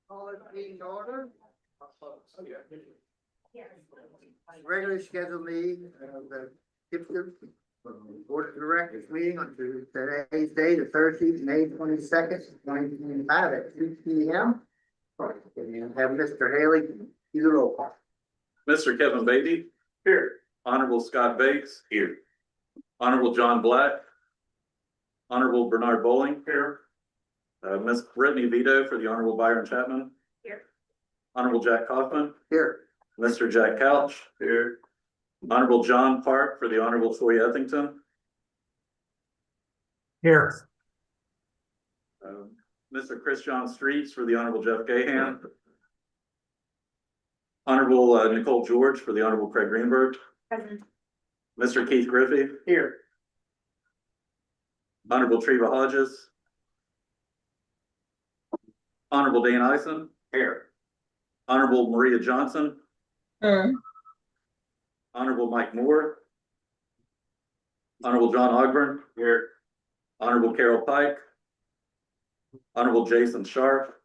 Call this meeting to order. Regularly scheduled meeting of the KIPDA Board of Directors meeting on today's date of Thursday, May 22nd, 2025 at 2 p.m. And have Mr. Haley do the roll call. Mr. Kevin Beatty. Here. Honorable Scott Bates. Here. Honorable John Black. Honorable Bernard Bowling. Here. Miss Brittany Vito for the Honorable Byron Chapman. Here. Honorable Jack Kaufman. Here. Mr. Jack Couch. Here. Honorable John Park for the Honorable Troy Ethington. Here. Mr. Chris John Streets for the Honorable Jeff Gahan. Honorable Nicole George for the Honorable Craig Greenberg. Present. Mr. Keith Griffey. Here. Honorable Treva Hodges. Honorable Dan Eisen. Here. Honorable Maria Johnson. Honorable Mike Moore. Honorable John Ogburn. Here. Honorable Carol Pike. Honorable Jason Sharp.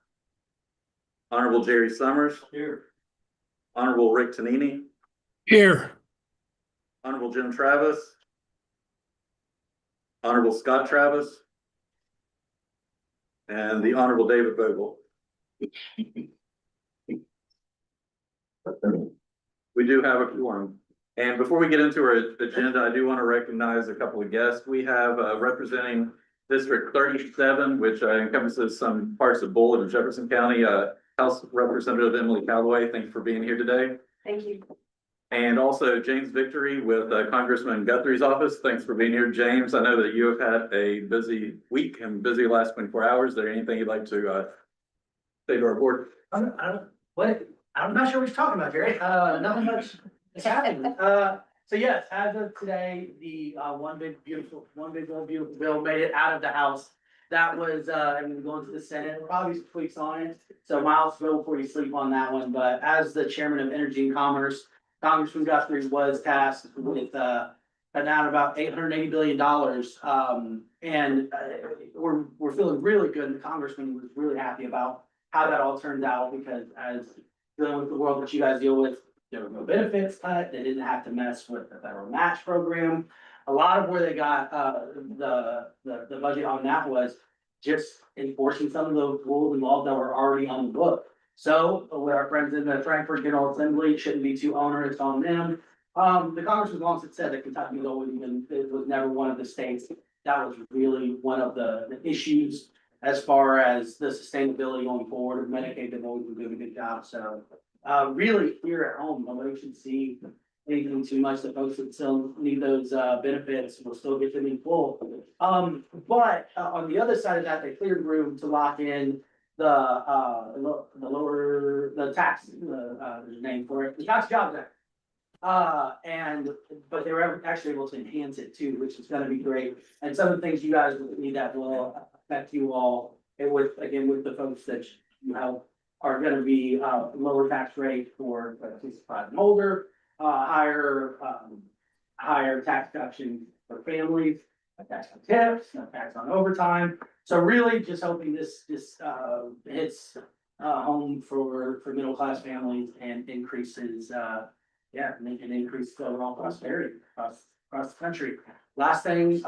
Honorable Jerry Summers. Here. Honorable Rick Tanini. Here. Honorable Jim Travis. Honorable Scott Travis. And the Honorable David Vogel. We do have a quorum. And before we get into our agenda, I do want to recognize a couple of guests. We have representing District 37, which encompasses some parts of Bullitt and Jefferson County, House Representative Emily Calloway. Thank you for being here today. Thank you. And also James Victory with Congressman Guthrie's office. Thanks for being here, James. I know that you have had a busy week and busy last 24 hours. Is there anything you'd like to say to our board? I'm not sure what you're talking about, Jerry. Nothing much is happening. So yes, as of today, the one big old beautiful bill made it out of the House. That was going to the Senate. Probably some tweaks on it. So miles to go before you sleep on that one. But as the chairman of Energy and Commerce, Congressman Guthrie was tasked with down about $880 billion. And we're feeling really good. And the congressman was really happy about how that all turned out, because as dealing with the world that you guys deal with, there were no benefits cut. They didn't have to mess with the federal match program. A lot of where they got the budget on that was just enforcing some of those rules and laws that were already on the book. So with our friends in the Frankfurt General Assembly, it shouldn't be too onerous on them. The congressman once had said that Kentucky was always it was never one of the states that was really one of the issues as far as the sustainability going forward of Medicaid. They've always been doing a good job. So really here at home, nobody should see anything too much. The folks that still need those benefits will still get them in full. But on the other side of that, they cleared room to lock in the tax, there's a name for it, the Tax Jobs Act. But they were actually able to enhance it too, which is gonna be great. And some of the things you guys will need that will affect you all, it would, again, with the folks that you have are gonna be, lower tax rate for 65 and older, higher tax deduction for families, a tax on tips, no tax on overtime. So really just hoping this hits home for middle class families and increases make an increase overall prosperity across the country. Last thing,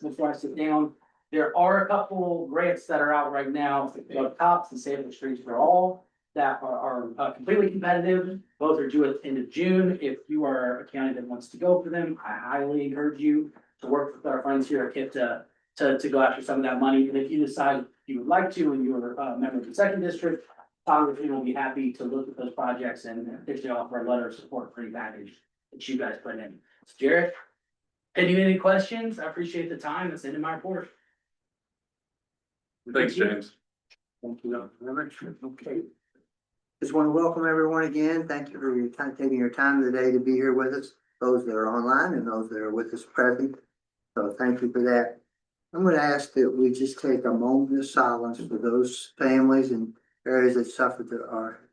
before I sit down, there are a couple grants that are out right now, Cops and Save the Streets for All, that are completely competitive. Both are due at the end of June. If you are a county that wants to go for them, I highly encourage you to work with our friends here at KIPDA to go after some of that money. And if you decide you would like to, and you're a member of the second district, Congressman will be happy to look at those projects and pitch it off for a letter of support for any package that you guys put in. So Jared, any questions? I appreciate the time. That's the end of my report. Thanks, James. Thank you very much. Okay. Just want to welcome everyone again. Thank you for your time, taking your time today to be here with us, those that are online and those that are with us present. So thank you for that. I'm going to ask that we just take a moment of silence for those families and areas that suffered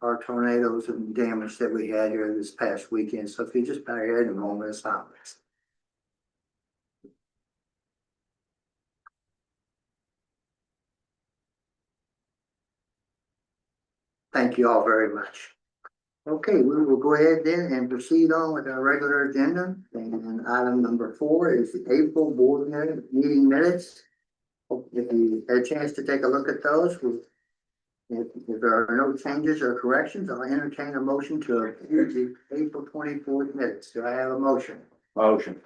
our tornadoes and damage that we had here this past weekend. So if you just bow your head in a moment of silence. Thank you all very much. Okay, we will go ahead then and proceed on with our regular agenda. And item number 4 is the April board meeting minutes. If you had a chance to take a look at those, if there are no changes or corrections, I'll entertain a motion to approve the April 24th minutes. Do I have a motion? Motion.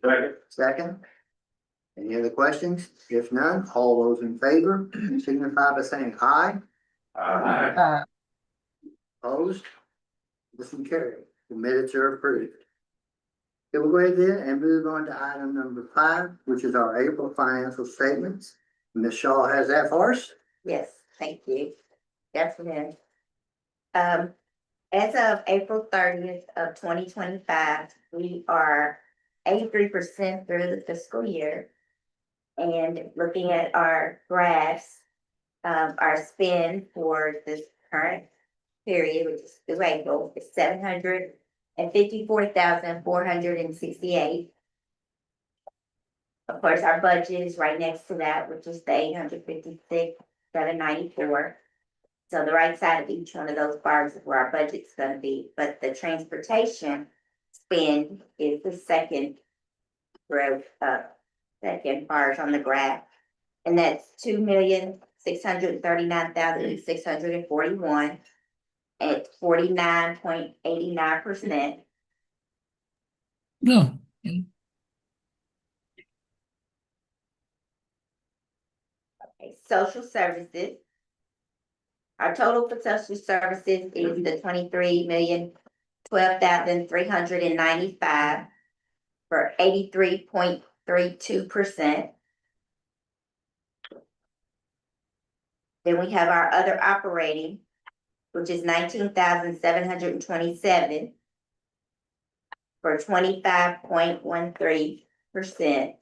Second. Second? Any other questions? If none, all those in favor signify by saying aye. Aye. Opposed? Listen carried. The minutes are approved. Okay, we'll go ahead then and move on to item number 5, which is our April financial statements. Ms. Shaw has that for us. Yes, thank you. Definitely. As of April 30th of 2025, we are 83% through the fiscal year. And looking at our graphs, our spend for this current period, which is through April, is $754,468. Of course, our budget is right next to that, which is the $856,794. So the right side of each one of those bars is where our budget's gonna be, but the transportation spend is the second growth, second bars on the graph. And that's $2,639,641 at 49.89%. No. Okay, social services. Our total for social services is the $23,012,395 for 83.32%. Then we have our other operating, which is $19,727 for 25.13%.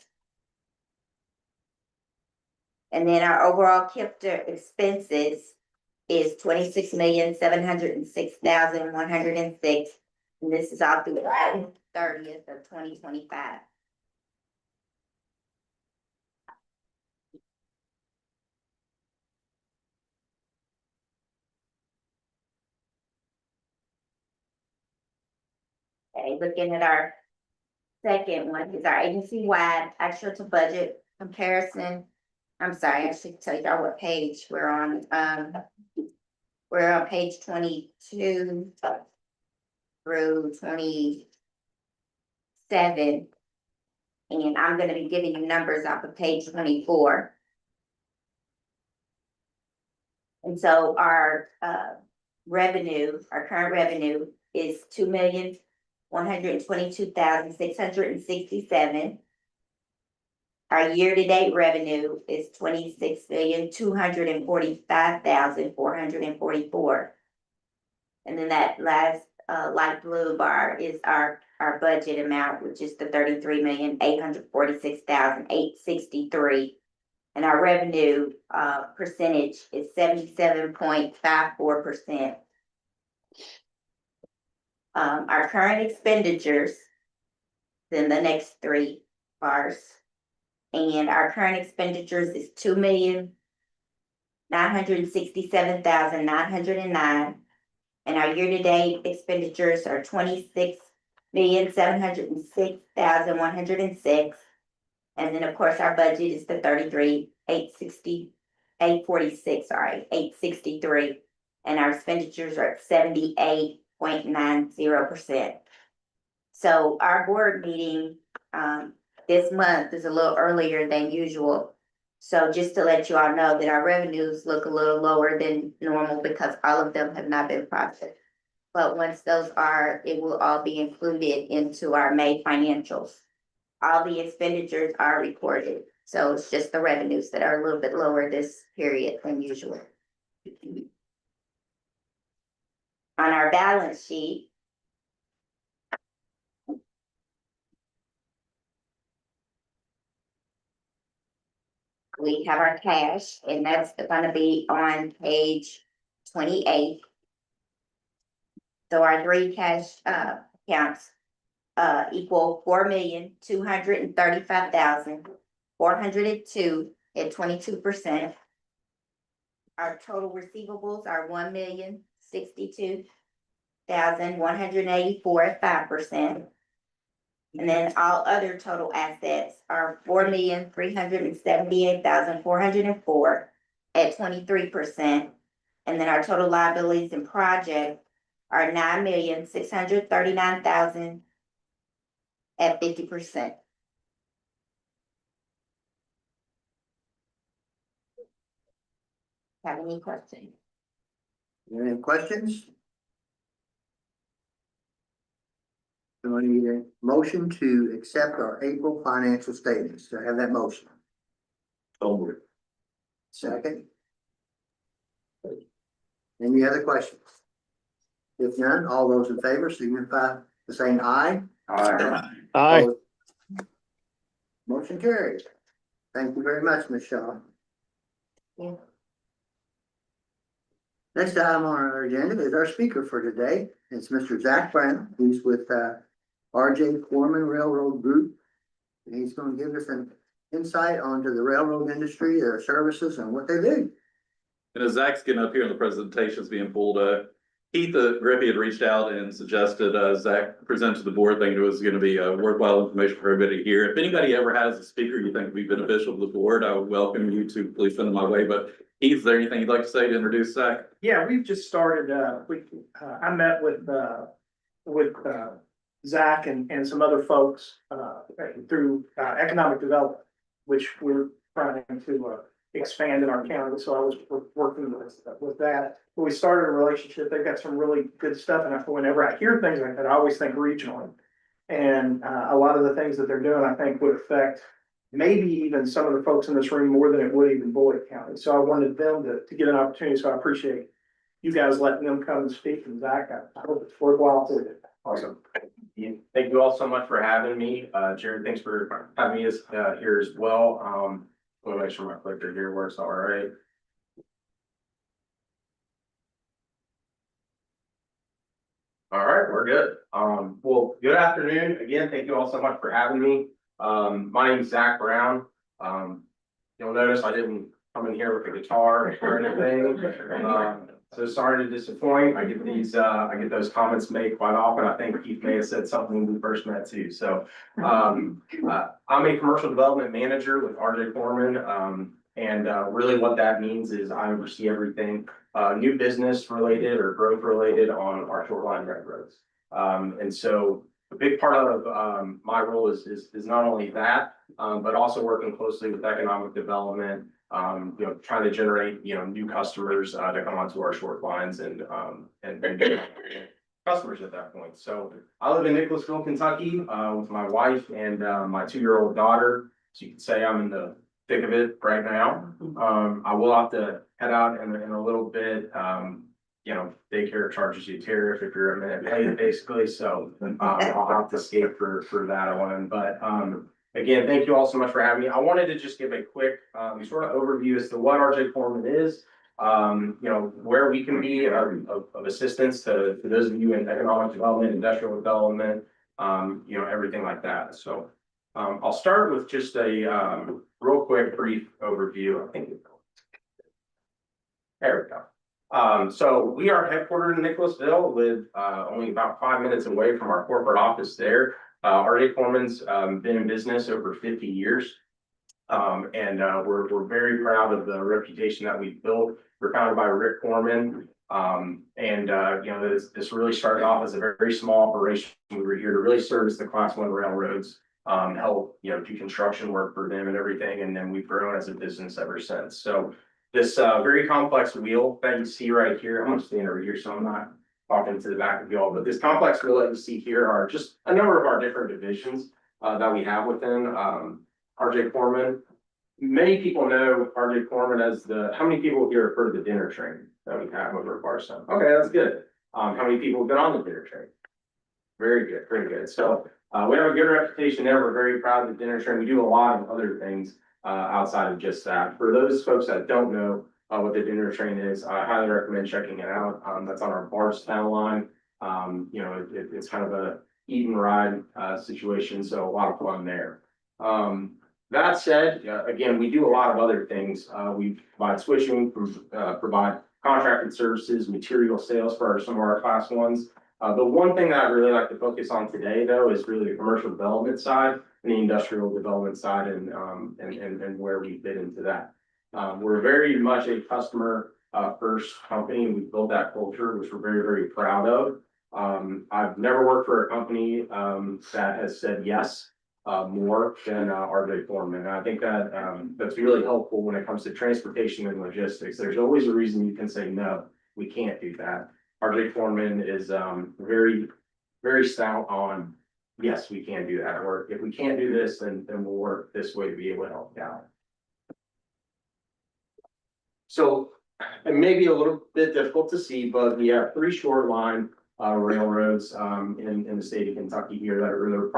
And then our overall KIPDA expenses is $26,706,106. And this is all through the 30th of 2025. Okay, looking at our second one is our agency-wide actual to budget comparison. I'm sorry, I should tell y'all what page we're on. We're on page 22 through 27. And I'm gonna be giving you numbers off of page 24. And so our revenue, our current revenue is $2,122,667. Our year-to-date revenue is $26,245,444. And then that last light blue bar is our budget amount, which is the 33,846,863. And our revenue, percentage is 77.54%. Our current expenditures, then the next three bars. And our current expenditures is 2,967,909. And our year-to-date expenditures are 26,706,106. And then, of course, our budget is the 863. And our expenditures are at 78.90%. So our board meeting, this month is a little earlier than usual. So just to let you all know that our revenues look a little lower than normal because all of them have not been processed. But once those are, it will all be included into our May financials. All the expenditures are recorded, so it's just the revenues that are a little bit lower this period than usual. On our balance sheet, we have our cash, and that's gonna be on page 28. So our three cash accounts equal 4,235,402 at 22%. Our total receivables are 1,062,184 at 5%. And then all other total assets are 4,378,404 at 23%. And then our total liabilities and projects are 9,639,000 at 50%. Have any questions? Any questions? Do I need a motion to accept our April financial statements? Do I have that motion? Second. Any other questions? If none, all those in favor signify by saying aye. Aye. Aye. Motion carries. Thank you very much, Ms. Shaw. Yeah. Next item on our agenda is our speaker for today. It's Mr. Zach Brown, who's with R.J. Foreman Railroad Group. And he's going to give us an insight onto the railroad industry, their services, and what they do. And as Zach's getting up here and the presentation's being pulled, Keith Griffey had reached out and suggested Zach present to the board. Thinking it was going to be worthwhile information for everybody to hear. If anybody ever has a speaker you think would be beneficial to the board, I would welcome you to please send them my way. But Keith, is there anything you'd like to say to introduce Zach? Yeah, we've just started, I met with Zach and some other folks, through, economic development, which we're trying to, expand in our county. So I was working with that. But we started a relationship. They've got some really good stuff. And whenever I hear things like that, I always think regionally. And, a lot of the things that they're doing, I think would affect maybe even some of the folks in this room more than it would even Boyd County. So I wanted them to get an opportunity. So I appreciate you guys letting them come and speak. And Zach, I hope it's worthwhile for you. Awesome. Thank you all so much for having me. Jared, thanks for having me here as well. We'll make sure my clicker here works all right. All right, we're good. Well, good afternoon. Again, thank you all so much for having me. My name is Zach Brown. You'll notice I didn't come in here with a guitar or anything. So sorry to disappoint. I get those comments made quite often. I think Keith may have said something when we first met too. So, I'm a commercial development manager with R.J. Foreman. And really what that means is I oversee everything, new business related or growth related on our short line railroads. And so a big part of my role is not only that, but also working closely with economic development, trying to generate, new customers to come onto our short lines and customers at that point. So I live in Nicholasville, Kentucky, with my wife and my 2-year-old daughter. So you could say I'm in the thick of it right now. I will have to head out in a little bit, daycare charges you a tariff if you're a minute late, basically, so, I'll have to skate for that one, but, again, thank you all so much for having me. I wanted to just give a quick, sort of overview as to what RJ Foreman is. Where we can be of assistance to those of you in economic development, industrial development, everything like that, so. I'll start with just a, real quick brief overview, I think. There we go. So we are headquartered in Nicholasville, live only about 5 minutes away from our corporate office there. RJ Foreman's been in business over 50 years. We're very proud of the reputation that we've built. We're founded by Rick Foreman. This really started off as a very small operation. We were here to really service the Class 1 railroads, help, do construction work for them and everything. And then we've grown as a business ever since. So this very complex wheel that you see right here, I'm gonna stand over here so I'm not talking to the back of y'all, but this complex wheel that you see here are just a number of our different divisions that we have within RJ Foreman. Many people know RJ Foreman as how many people here have heard of the dinner train that we have over at Barstow? Okay, that's good. How many people have been on the dinner train? Very good, very good. So we have a good reputation there. We're very proud of the dinner train. We do a lot of other things outside of just that. For those folks that don't know what the dinner train is, I highly recommend checking it out. That's on our Bardstown line. It's kind of a eat and ride situation, so a lot of fun there. That said, again, we do a lot of other things. We provide switching, provide contracted services, material sales for some of our Class 1s. The one thing that I really like to focus on today, though, is really the commercial development side and the industrial development side, and where we fit into that. We're very much a customer first company, and we built that culture, which we're very, very proud of. I've never worked for a company that has said yes more than RJ Foreman. And I think that that's really helpful when it comes to transportation and logistics. There's always a reason you can say no, we can't do that. RJ Foreman is very, very stout on yes, we can do that. Or if we can't do this, then we'll work this way to be able to help you out. So it may be a little bit difficult to see, but we have 3 short line railroads in the state of Kentucky here that are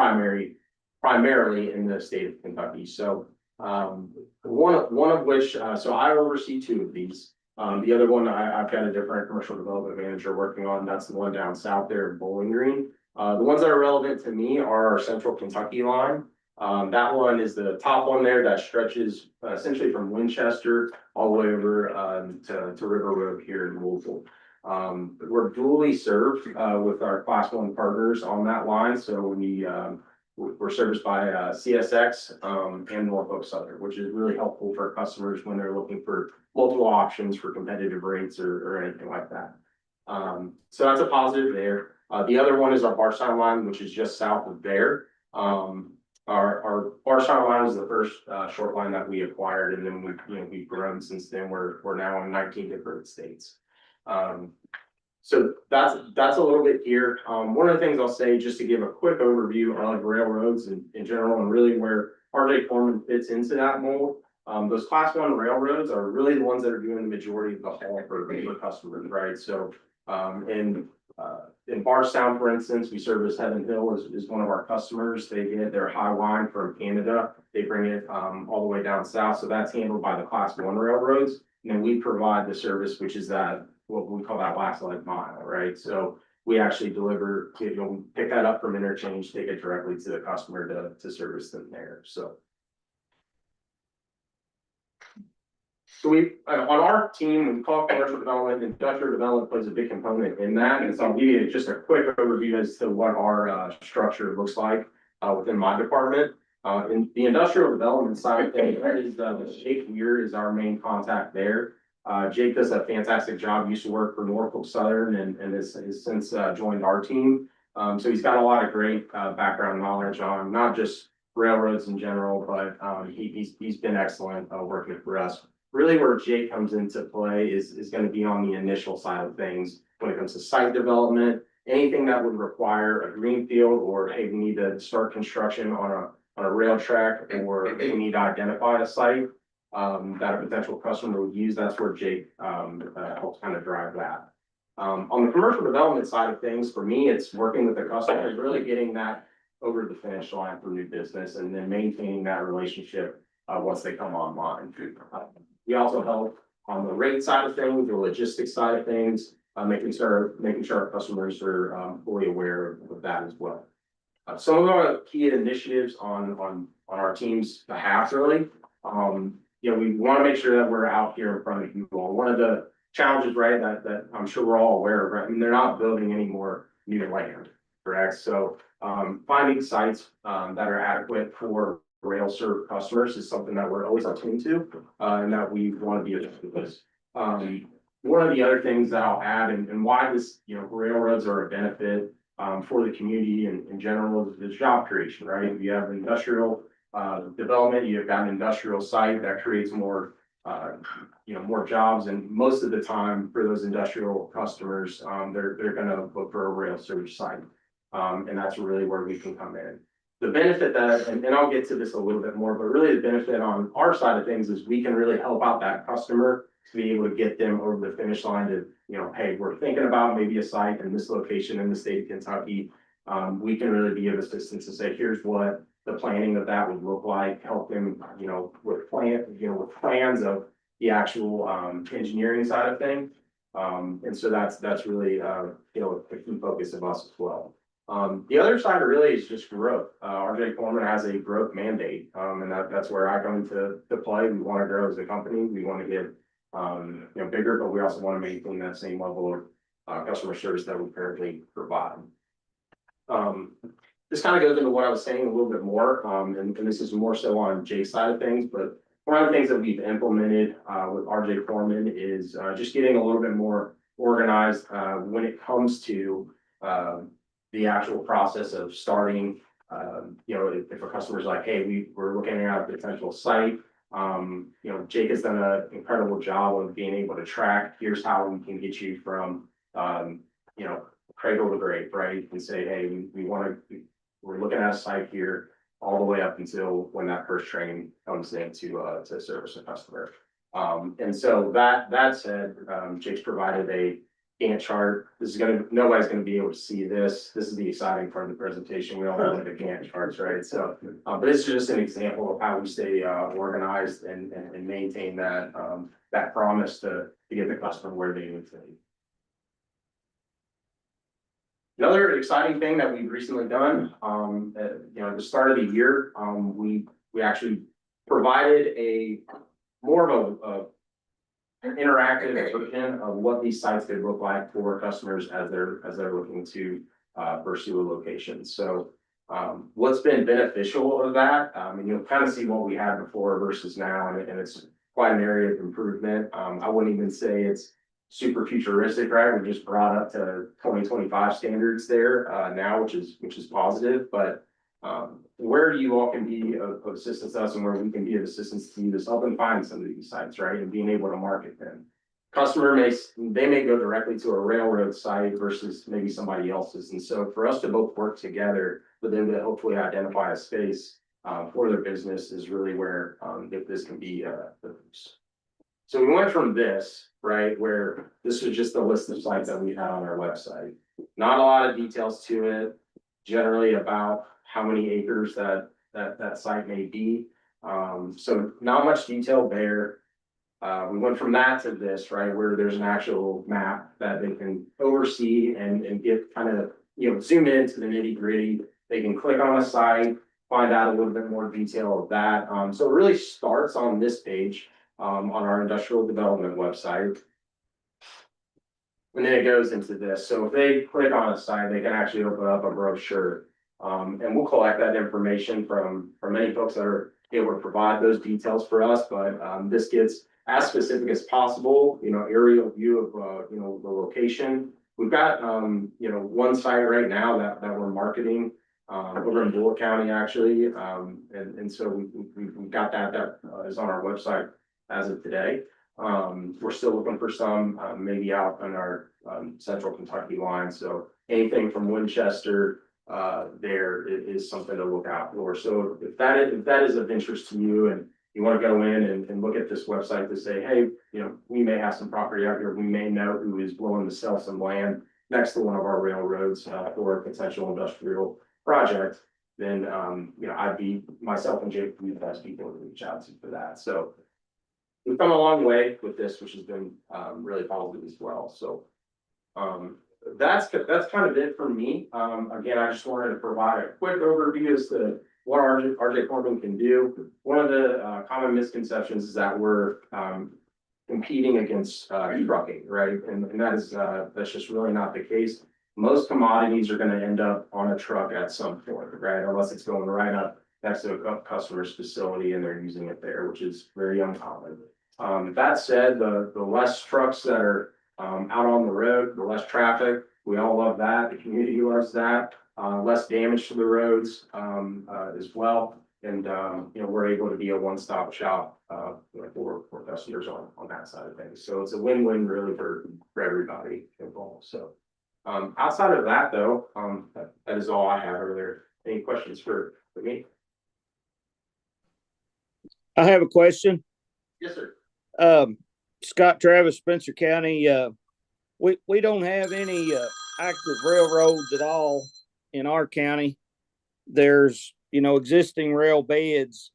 primarily in the state of Kentucky. So one of which, so I oversee 2 of these. The other one I've got a different commercial development manager working on. That's the one down south there in Bowling Green. The ones that are relevant to me are our Central Kentucky line. That one is the top one there that stretches essentially from Winchester all the way over to River Road here in Louisville. We're dually served with our Class 1 partners on that line. So we're serviced by CSX and Norfolk Southern, which is really helpful for customers when they're looking for multiple options for competitive rates or anything like that. So that's a positive there. The other one is our Bardstown line, which is just south of there. Our Bardstown line was the first short line that we acquired, and then we've grown since then. We're now in 19 different states. So that's a little bit here. One of the things I'll say, just to give a quick overview of railroads in general, and really where RJ Foreman fits into that mold. Those Class 1 railroads are really the ones that are doing the majority of the haul for customers, right? So in Bardstown, for instance, we service Heaven Hill is one of our customers. They get their high line from Canada. They bring it all the way down south. So that's handled by the Class 1 railroads. And then we provide the service, which is what we call that last leg mile, right? So we actually deliver, pick that up from interchange, take it directly to the customer to service them there. So we, on our team, we call commercial development, industrial development plays a big component in that. And so I'll give you just a quick overview as to what our structure looks like within my department. In the industrial development side, that is Jake Weir is our main contact there. Jake does a fantastic job, used to work for Norfolk Southern and has since joined our team. So he's got a lot of great background knowledge on not just railroads in general, but he's been excellent working for us. Really where Jake comes into play is going to be on the initial side of things when it comes to site development, anything that would require a greenfield or, hey, we need to start construction on a rail track, or we need to identify a site that a potential customer would use. That's where Jake helps kind of drive that. On the commercial development side of things, for me, it's working with the customer, really getting that over the finish line for new business and then maintaining that relationship once they come online. We also help on the rate side of things, the logistics side of things, making sure our customers are fully aware of that as well. Some of our key initiatives on our team's behalf, really, we want to make sure that we're out here in front of you all. One of the challenges, right, that I'm sure we're all aware of, right? I mean, they're not building any more new land, correct? So finding sites that are adequate for rail served customers is something that we're always attuned to, and that we want to be attuned to. One of the other things that I'll add and why this, railroads are a benefit for the community in general is job creation, right? If you have industrial development, you've got an industrial site that creates more more jobs, and most of the time for those industrial customers, they're gonna look for a rail service site. And that's really where we can come in. The benefit that, and I'll get to this a little bit more, but really the benefit on our side of things is we can really help out that customer to be able to get them over the finish line to, hey, we're thinking about maybe a site in this location in the state of Kentucky. We can really be of assistance to say, here's what the planning of that would look like, help them, with plans of the actual engineering side of things. And so that's really a key focus of us as well. The other side really is just growth. RJ Foreman has a growth mandate, and that's where I come to play. We want to grow as a company. We want to get bigger, but we also want to maintain that same level of customer service that we currently provide. This kind of goes into what I was saying a little bit more, and this is more so on Jay's side of things, but one of the things that we've implemented with RJ Foreman is just getting a little bit more organized when it comes to the actual process of starting. If a customer's like, hey, we're looking at a potential site, Jake has done an incredible job of being able to track, here's how we can get you from cradle to grave, right? And say, hey, we're looking at a site here all the way up until when that first train comes in to service a customer. And so that said, Jake's provided a Gantt chart. Nobody's gonna be able to see this. This is the exciting part of the presentation. We all know the Gantt charts, right? So, but this is just an example of how we stay organized and maintain that promise to get the customer where they need to be. Another exciting thing that we've recently done, at the start of the year, we actually provided a more of an interactive version of what these sites could look like for customers as they're looking to pursue a location. So what's been beneficial of that, and you'll kind of see what we had before versus now, and it's quite an area of improvement. I wouldn't even say it's super futuristic, right? We just brought up to 2025 standards there now, which is positive. But where you all can be of assistance to us and where we can be of assistance to you is helping find some of these sites, right? And being able to market them. Customer may go directly to a railroad site versus maybe somebody else's. And so for us to both work together, but then to hopefully identify a space for their business is really where this can be the boost. So we went from this, right, where this was just a list of sites that we had on our website. Not a lot of details to it, generally about how many acres that site may be. So not much detail there. We went from that to this, right, where there's an actual map that they can oversee and get kind of, zoom into the nitty gritty. They can click on a site, find out a little bit more detail of that. So it really starts on this page. On our industrial development website. And then it goes into this. So if they click on a site, they can actually open up a brochure. And we'll collect that information from many folks that are able to provide those details for us. But this gets as specific as possible, aerial view of the location. We've got one site right now that we're marketing over in Bullitt County actually. And so we've got that is on our website as of today. We're still looking for some maybe out on our central Kentucky line. So anything from Winchester there is something to look out for. So if that is of interest to you and you want to go in and look at this website to say, hey, we may have some property out here, we may know who is willing to sell some land next to one of our railroads, for a potential industrial project, then, I'd be, myself and Jake, would be the best people to reach out to for that, so. We've come a long way with this, which has been, really positive as well, so. That's kind of it for me. Again, I just wanted to provide a quick overview as to what RJ Corbin can do. One of the common misconceptions is that we're competing against trucking, right? And that is that's just really not the case. Most commodities are going to end up on a truck at some point, right? Unless it's going right up next to a customer's facility and they're using it there, which is very uncommon. That said, the less trucks that are out on the road, the less traffic, we all love that. The community loves that. Less damage to the roads as well. And, we're able to be a one-stop shop for customers on that side of things. So it's a win-win really for everybody involved. So outside of that, though, that is all I have. Are there any questions for me? I have a question. Yes, sir. Scott Travis, Spencer County, we don't have any active railroads at all in our county. There's, existing rail beds.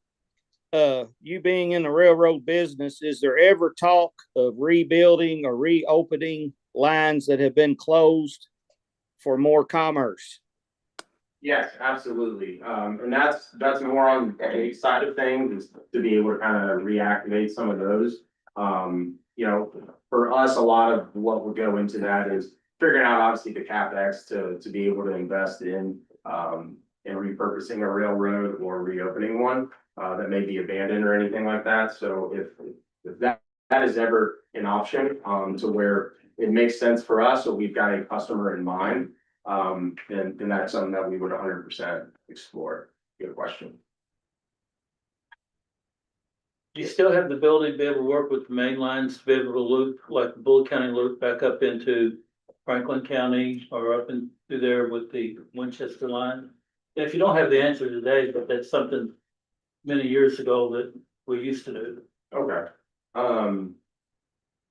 You being in the railroad business, is there ever talk of rebuilding or reopening lines that have been closed for more commerce? Yes, absolutely. And that's more on the side of things, is to be able to kind of reactivate some of those. For us, a lot of what would go into that is figuring out obviously the CapEx to be able to invest in repurposing a railroad or reopening one that may be abandoned or anything like that. So if that is ever an option to where it makes sense for us, so we've got a customer in mind, then that's something that we would 100% explore. Good question. Do you still have the ability to be able to work with the main lines to be able to loop, like the Bullitt County loop back up into Franklin County or up in through there with the Winchester line? If you don't have the answer today, but that's something many years ago that we used to do. Okay.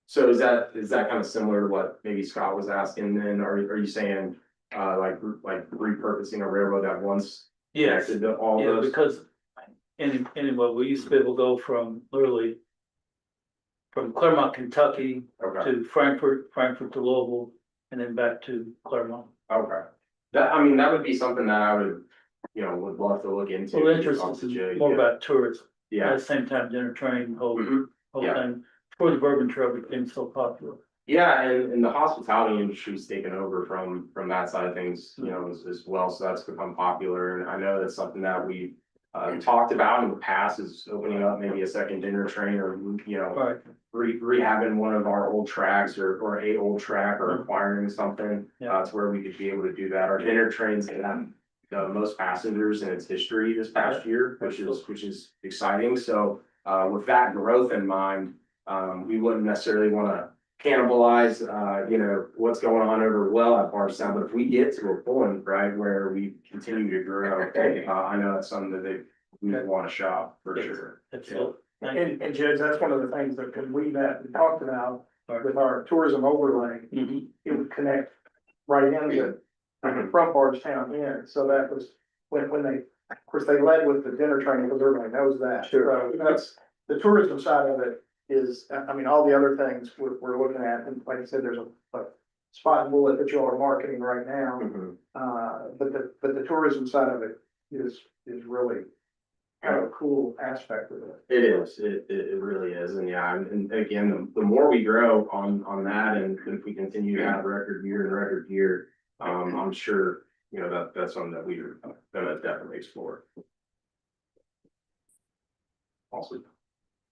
So is that kind of similar to what maybe Scott was asking then? Are you saying like repurposing a railroad that once Yes, connected to all yeah, those? because anyway, we used to be able to go from literally from Claremont, Kentucky Okay, to Frankfurt to Louisville, and then back to Claremont. okay. That would be something that I would love to look into. Well, the interest is more about tourism. At Yeah. the same time, dinner train, whole Mhm. Yeah. thing, before the Bourbon Trail became so popular. Yeah, and the hospitality industry's taken over from that side of things, as well, so that's become popular, and I know that's something that we talked about in the past, is opening up maybe a second dinner train, or Right. rehabbing one of our old tracks or a old track, or acquiring something. Yeah. To where we could be able to do that. Our dinner trains had the most passengers in its history this past year, which is exciting. So with that growth in mind, we wouldn't necessarily want to cannibalize, what's going on over well at Bardstown. But if we get to a point, right, where we continue to grow, I know that's something that we want to shop for Yes. sure. Absolutely. Thank you. And Judge, that's one of the things that, because we talked about with our tourism overlay, Mhm. it would connect right into from Bardstown in. So that was when they, of course, they led with the dinner train because everybody knows that. Sure. So that's the tourism side of it is, all the other things we're looking at. And like I said, there's a spot in Bullitt that you all are marketing right now. Mhm. But the tourism side of it is really kind of a cool aspect of it. It is, it really is, and yeah, and again, the more we grow on that, and if we continue to have record year, I'm sure, that's something that we're gonna definitely explore. Awesome.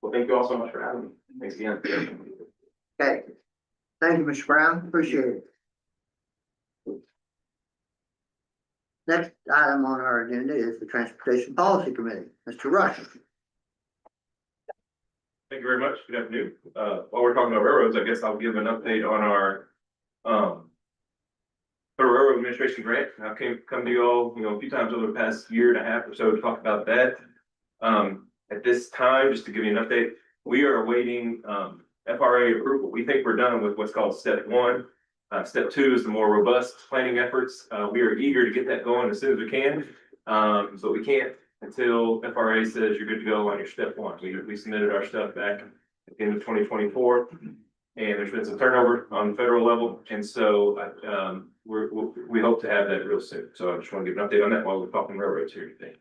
Well, thank you all so much for having me. Thanks again. Okay. Thank you, Mr. Brown. Appreciate it. Next item on our agenda is the Transportation Policy Committee. Mr. Rush. Thank you very much. Good afternoon. While we're talking about railroads, I guess I'll give an update on our Federal Railroad Administration grant. I've come to you all, a few times over the past year and a half or so to talk about that. At this time, just to give you an update, we are awaiting FRA approval. We think we're done with what's called step one. Step two is the more robust planning efforts. We are eager to get that going as soon as we can. But we can't until FRA says you're good to go on your step one. We submitted our stuff back at the end of 2024. And there's been some turnover on the federal level. And so we hope to have that real soon. So I just want to give an update on that while we're talking railroads here today.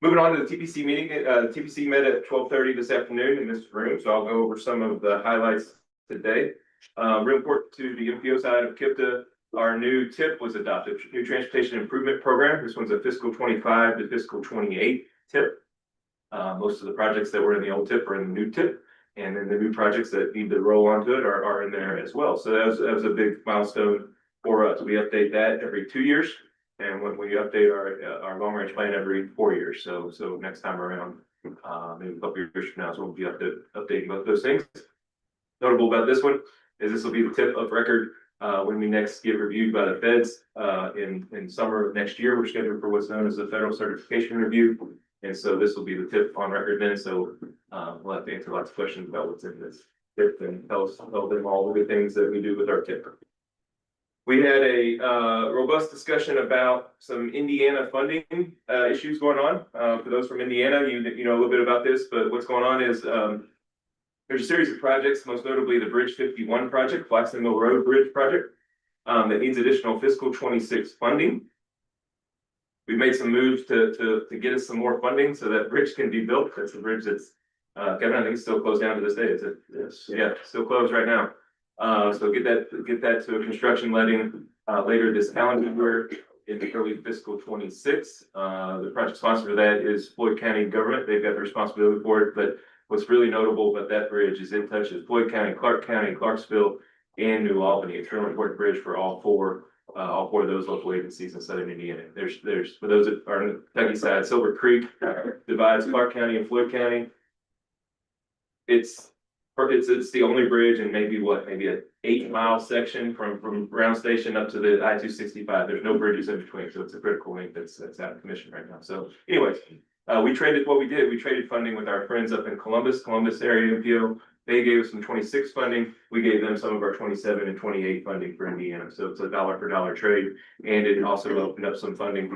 Moving on to the TPC meeting, TPC met at 12:30 this afternoon in this room, so I'll go over some of the highlights today. Real important to the MPO side of KIPDA, our new TIP was adopted, new Transportation Improvement Program. This one's a fiscal 25 to fiscal 28 TIP. Most of the projects that were in the old TIP are in the new TIP, and then the new projects that need to roll onto it are in there as well. So that was a big milestone for us. We update that every 2 years. And when we update our long range plan every 4 years, so next time around, maybe a couple years from now, so we'll be updating both those things. Notable about this one is this will be the tip of record when we next get reviewed by the feds in summer of next year. We're scheduled for what's known as the federal certification review, and so this will be the tip on record then. So we'll have to answer lots of questions about what's in this tip and tell them all the good things that we do with our tip. We had a robust discussion about some Indiana funding issues going on. For those from Indiana, you know a little bit about this, but what's going on is there's a series of projects, most notably the Bridge 51 project, Blackstone Mill Road Bridge project, that needs additional fiscal 26 funding. We've made some moves to get us some more funding so that bridge can be built. That's the bridge that's Kevin, I think it's still closed down to this day. Is it? Yes. Yeah, still closed right now. So get that to a construction letting later this calendar year in the early fiscal 26. The project sponsor for that is Floyd County government. They've got the responsibility for it. But what's really notable about that bridge is it touches Floyd County, Clarksville, and New Albany. It's a really important bridge for all four of those local agencies in southern Indiana. There's for those that are on the Kentucky side, Silver Creek divides Clark County and Floyd County. It's the only bridge in maybe an 8-mile section from Brown Station up to the I-265. There's no bridges in between, so it's a critical link that's out of commission right now. So anyways, we traded funding with our friends up in Columbus area MPO. They gave us some 26 funding. We gave them some of our 27 and 28 funding for Indiana. So it's a dollar for dollar trade. And it also opened up some funding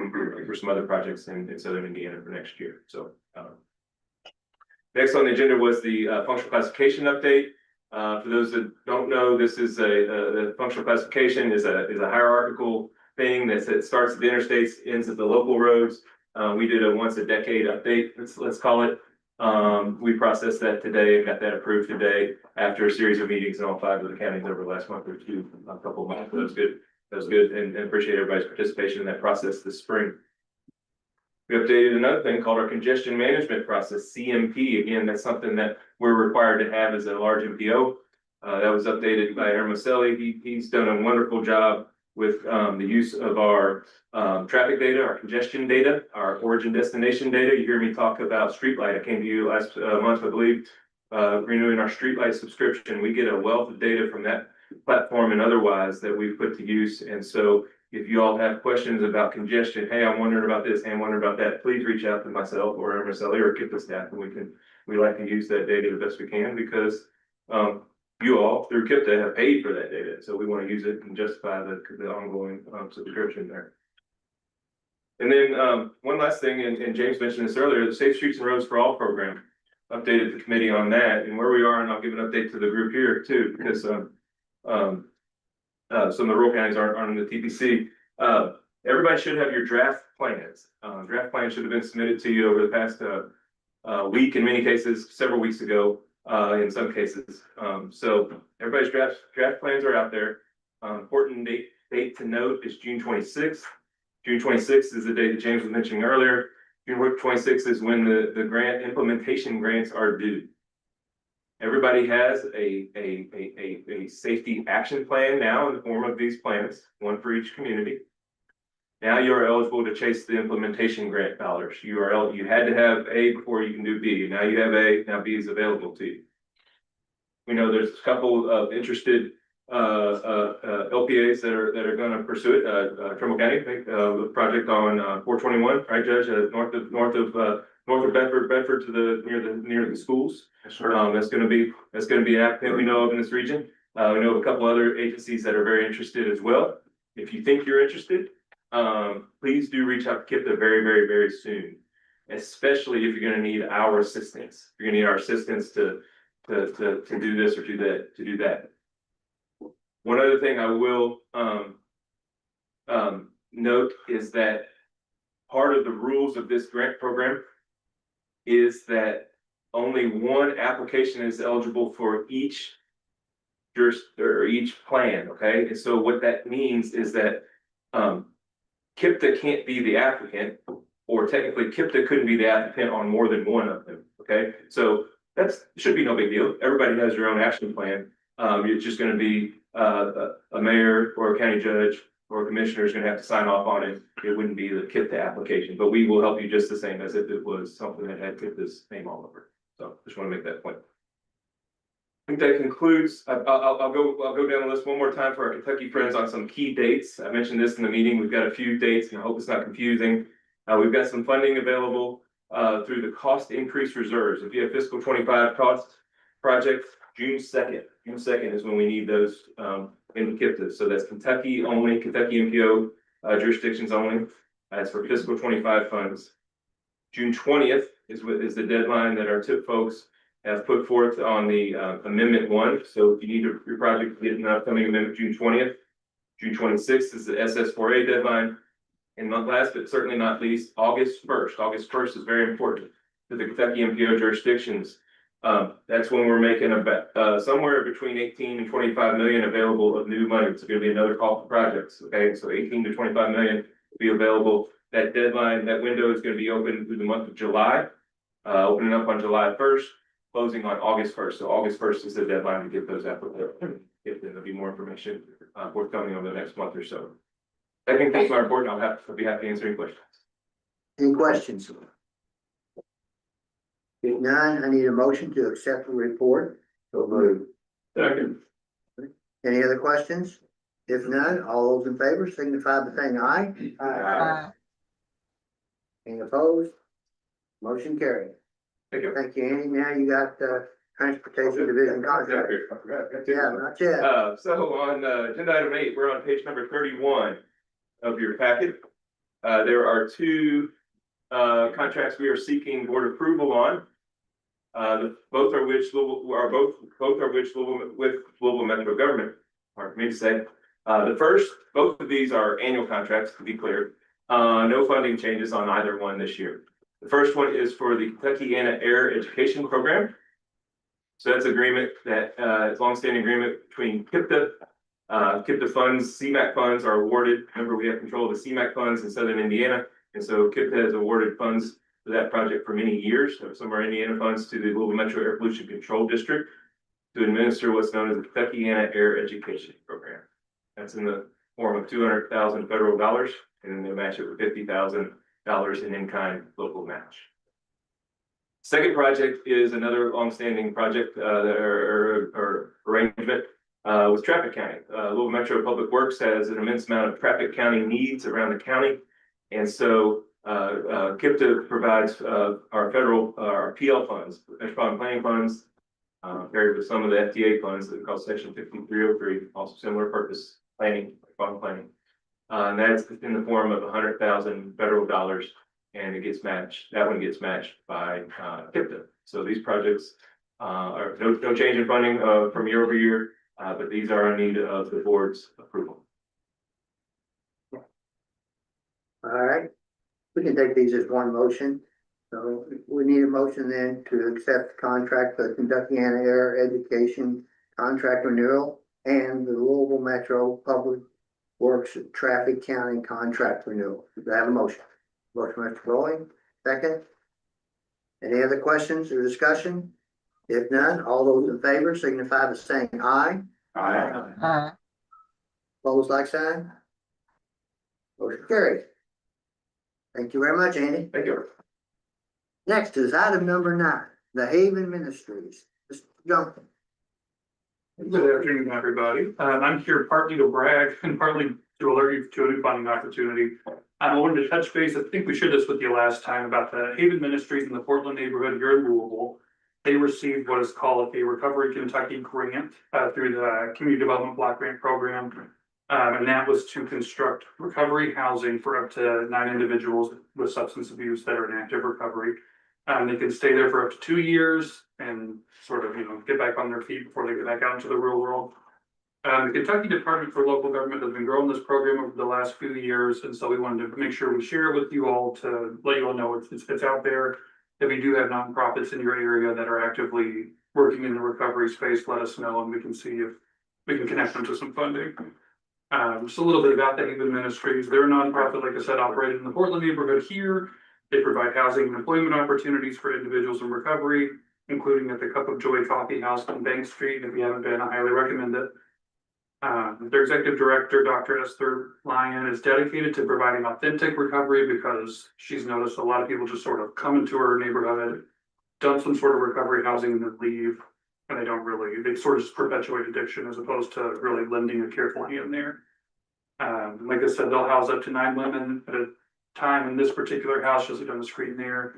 for some other projects in southern Indiana for next year. So next on the agenda was the functional classification update. For those that don't know, this is the functional classification is a hierarchical thing that starts at the interstates, ends at the local roads. We did a once a decade update, let's call it. We processed that today and got that approved today after a series of meetings in all 5 of the counties over the last month or two, a couple of months. That was good. That was good, and appreciate everybody's participation in that process this spring. We updated another thing called our congestion management process, CMP. Again, that's something that we're required to have as a large MPO. That was updated by Aaron Maselli. He's done a wonderful job with the use of our traffic data, our congestion data, our origin destination data. You hear me talk about Streetlight. I came to you last month, I believe, renewing our Streetlight subscription. We get a wealth of data from that platform and otherwise that we've put to use. And so if you all have questions about congestion, hey, I'm wondering about this, hey, I'm wondering about that, please reach out to myself or Marcelli or KIPDA staff, and we like to use that data the best we can because you all through KIPDA have paid for that data. So we want to use it and justify the ongoing subscription there. And then one last thing, and James mentioned this earlier, the Safe Streets and Roads for All program, updated the committee on that and where we are, and I'll give an update to the group here too, because some of the rural counties aren't in the TPC. Everybody should have your draft plans. Draft plans should have been submitted to you over the past week, in many cases, several weeks ago, in some cases. So everybody's draft plans are out there. Important date to note is June 26th. June 26th is the date that James was mentioning earlier. June 26th is when the grant implementation grants are due. Everybody has a safety action plan now in the form of these plans, one for each community. Now you are eligible to chase the implementation grant dollars. You had to have A before you can do B. Now you have A, now B is available to you. We know there's a couple of interested LPAs that are going to pursue it. Trumbull County, I think, the project on 421, right, Judge, north of north of Bedford to near the schools. That's gonna be an applicant we know of in this region. We know of a couple other agencies that are very interested as well. If you think you're interested, please do reach out to KIPDA very soon. Especially if you're gonna need our assistance. You're gonna need our assistance to do this or do that. One other thing I will note is that part of the rules of this grant program is that only one application is eligible for each plan, okay? And so what that means is that KIPDA can't be the applicant, or technically KIPDA couldn't be the applicant on more than one of them, okay? So should be no big deal. Everybody has their own action plan. It's just gonna be a mayor or a county judge or a commissioner is gonna have to sign off on it. It wouldn't be the KIPDA application, but we will help you just the same as if it was something that had KIPDA's name all over it. So just wanna make that point. I think that concludes, I'll go down the list one more time for our Kentucky friends on some key dates. I mentioned this in the meeting. We've got a few dates and I hope it's not confusing. We've got some funding available through the cost increase reserves. If you have fiscal 25 cost project, June 2nd is when we need those in KIPDA. So that's Kentucky only, Kentucky MPO jurisdictions only. That's for fiscal 25 funds. June 20th is the deadline that our TIP folks have put forth on the amendment 1. So if you need your project to get an upcoming amendment, June 20th. June 26th is the SS4A deadline. And last but certainly not least, August 1st. August 1st is very important to the Kentucky MPO jurisdictions. That's when we're making about somewhere between 18 and 25 million available of new money. It's going to be another call for projects. Okay, so 18 to 25 million will be available. That deadline, that window is going to be open through the month of July, opening up on July 1st, closing on August 1st. So August 1st is the deadline to get those applications. If there'll be more information forthcoming over the next month or so. That concludes my report. I'll be happy to answer any questions. Any questions? If none, I need a motion to accept the report. So moved. Second. Any other questions? If none, all those in favor signify by saying aye. Uh, Any opposed? Motion carried. Thank you. Thank you, Andy. Now you got Transportation Division contract. Yeah, not yet. So on agenda item 8, we're on page number 31 of your packet. There are 2 contracts we are seeking board approval on. Both are with Louisville Metro Government. Hard for me to say. Both of these are annual contracts, to be clear. No funding changes on either one this year. The first one is for the Kentucky Air Education Program. So that's agreement that it's longstanding agreement between KIPDA. KIPDA funds, CMAQ funds are awarded. Remember, we have control of the CMAQ funds in Southern Indiana. And so KIPDA has awarded funds for that project for many years. Some are Indiana funds to the Louisville Metro Air Pollution Control District to administer what's known as the Kentucky Air Education Program. That's in the form of $200,000 federal dollars, and then they match it with $50,000 in in-kind local match. Second project is another longstanding project or arrangement with Traffic County. Louisville Metro Public Works has an immense amount of Traffic County needs around the county. And so KIPDA provides our PL funds, Metropolitan Planning Funds, paired with some of the FDA funds that are called Section 5303, also similar purpose planning, planning. And that's in the form of $100,000 federal dollars. And it gets matched, that one gets matched by KIPDA. So these projects are no change in funding from year over year, but these are in need of the board's approval. All right, we can take these as one motion. So we need a motion then to accept the contract for the Kentucky Air Education contract renewal and the Louisville Metro Public Works Traffic County contract renewal. Do I have a motion? Motion, Mr. Rowling, second. Any other questions or discussion? If none, all those in favor signify by saying aye. uh, Opposed, like sign. Motion carried. Thank you very much, Andy. Thank you. Next is item number 9, the Haven Ministries. Mr. Duncan. Good afternoon, everybody. I'm here partly to brag and partly to alert you to a new funding opportunity. I wanted to touch base, I think we shared this with you last time about the Haven Ministries in the Portland neighborhood here in Louisville. They received what is called a Recovery Kentucky grant through the Community Development Block Grant Program. And that was to construct recovery housing for up to 9 individuals with substance abuse that are in active recovery. They can stay there for up to 2 years and sort of, get back on their feet before they get back out into the real world. The Kentucky Department for Local Government has been growing this program over the last few years, and so we wanted to make sure we share it with you all to let you all know it's out there. If you do have nonprofits in your area that are actively working in the recovery space, let us know and we can see if we can connect them to some funding. Just a little bit about the Haven Ministries. They're a nonprofit, like I said, operated in the Portland neighborhood here. They provide housing and employment opportunities for individuals in recovery, including at the Cup of Joy Coffee House on Bank Street. If you haven't been, I highly recommend it. Their executive director, Dr. Esther Lyon, is dedicated to providing authentic recovery because she's noticed a lot of people just sort of come into her neighborhood, done some sort of recovery housing and then leave. And they sort of just perpetuate addiction as opposed to really lending a careful hand there. Like I said, they'll house up to 9 women at a time in this particular house, just like on the screen there.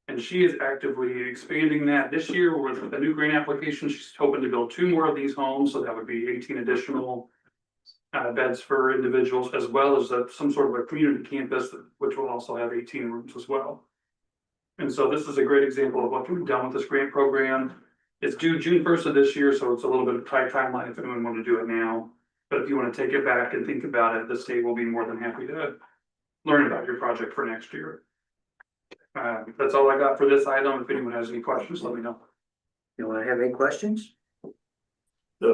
And she is actively expanding that this year with a new grant application. She's hoping to build 2 more of these homes, so that would be 18 additional beds for individuals, as well as some sort of a community campus, which will also have 18 rooms as well. And so this is a great example of what we've done with this grant program. It's due June 1st of this year, so it's a little bit of tight timeline if anyone want to do it now. But if you want to take it back and think about it, the state will be more than happy to learn about your project for next year. That's all I got for this item. If anyone has any questions, let me know. You wanna have any questions?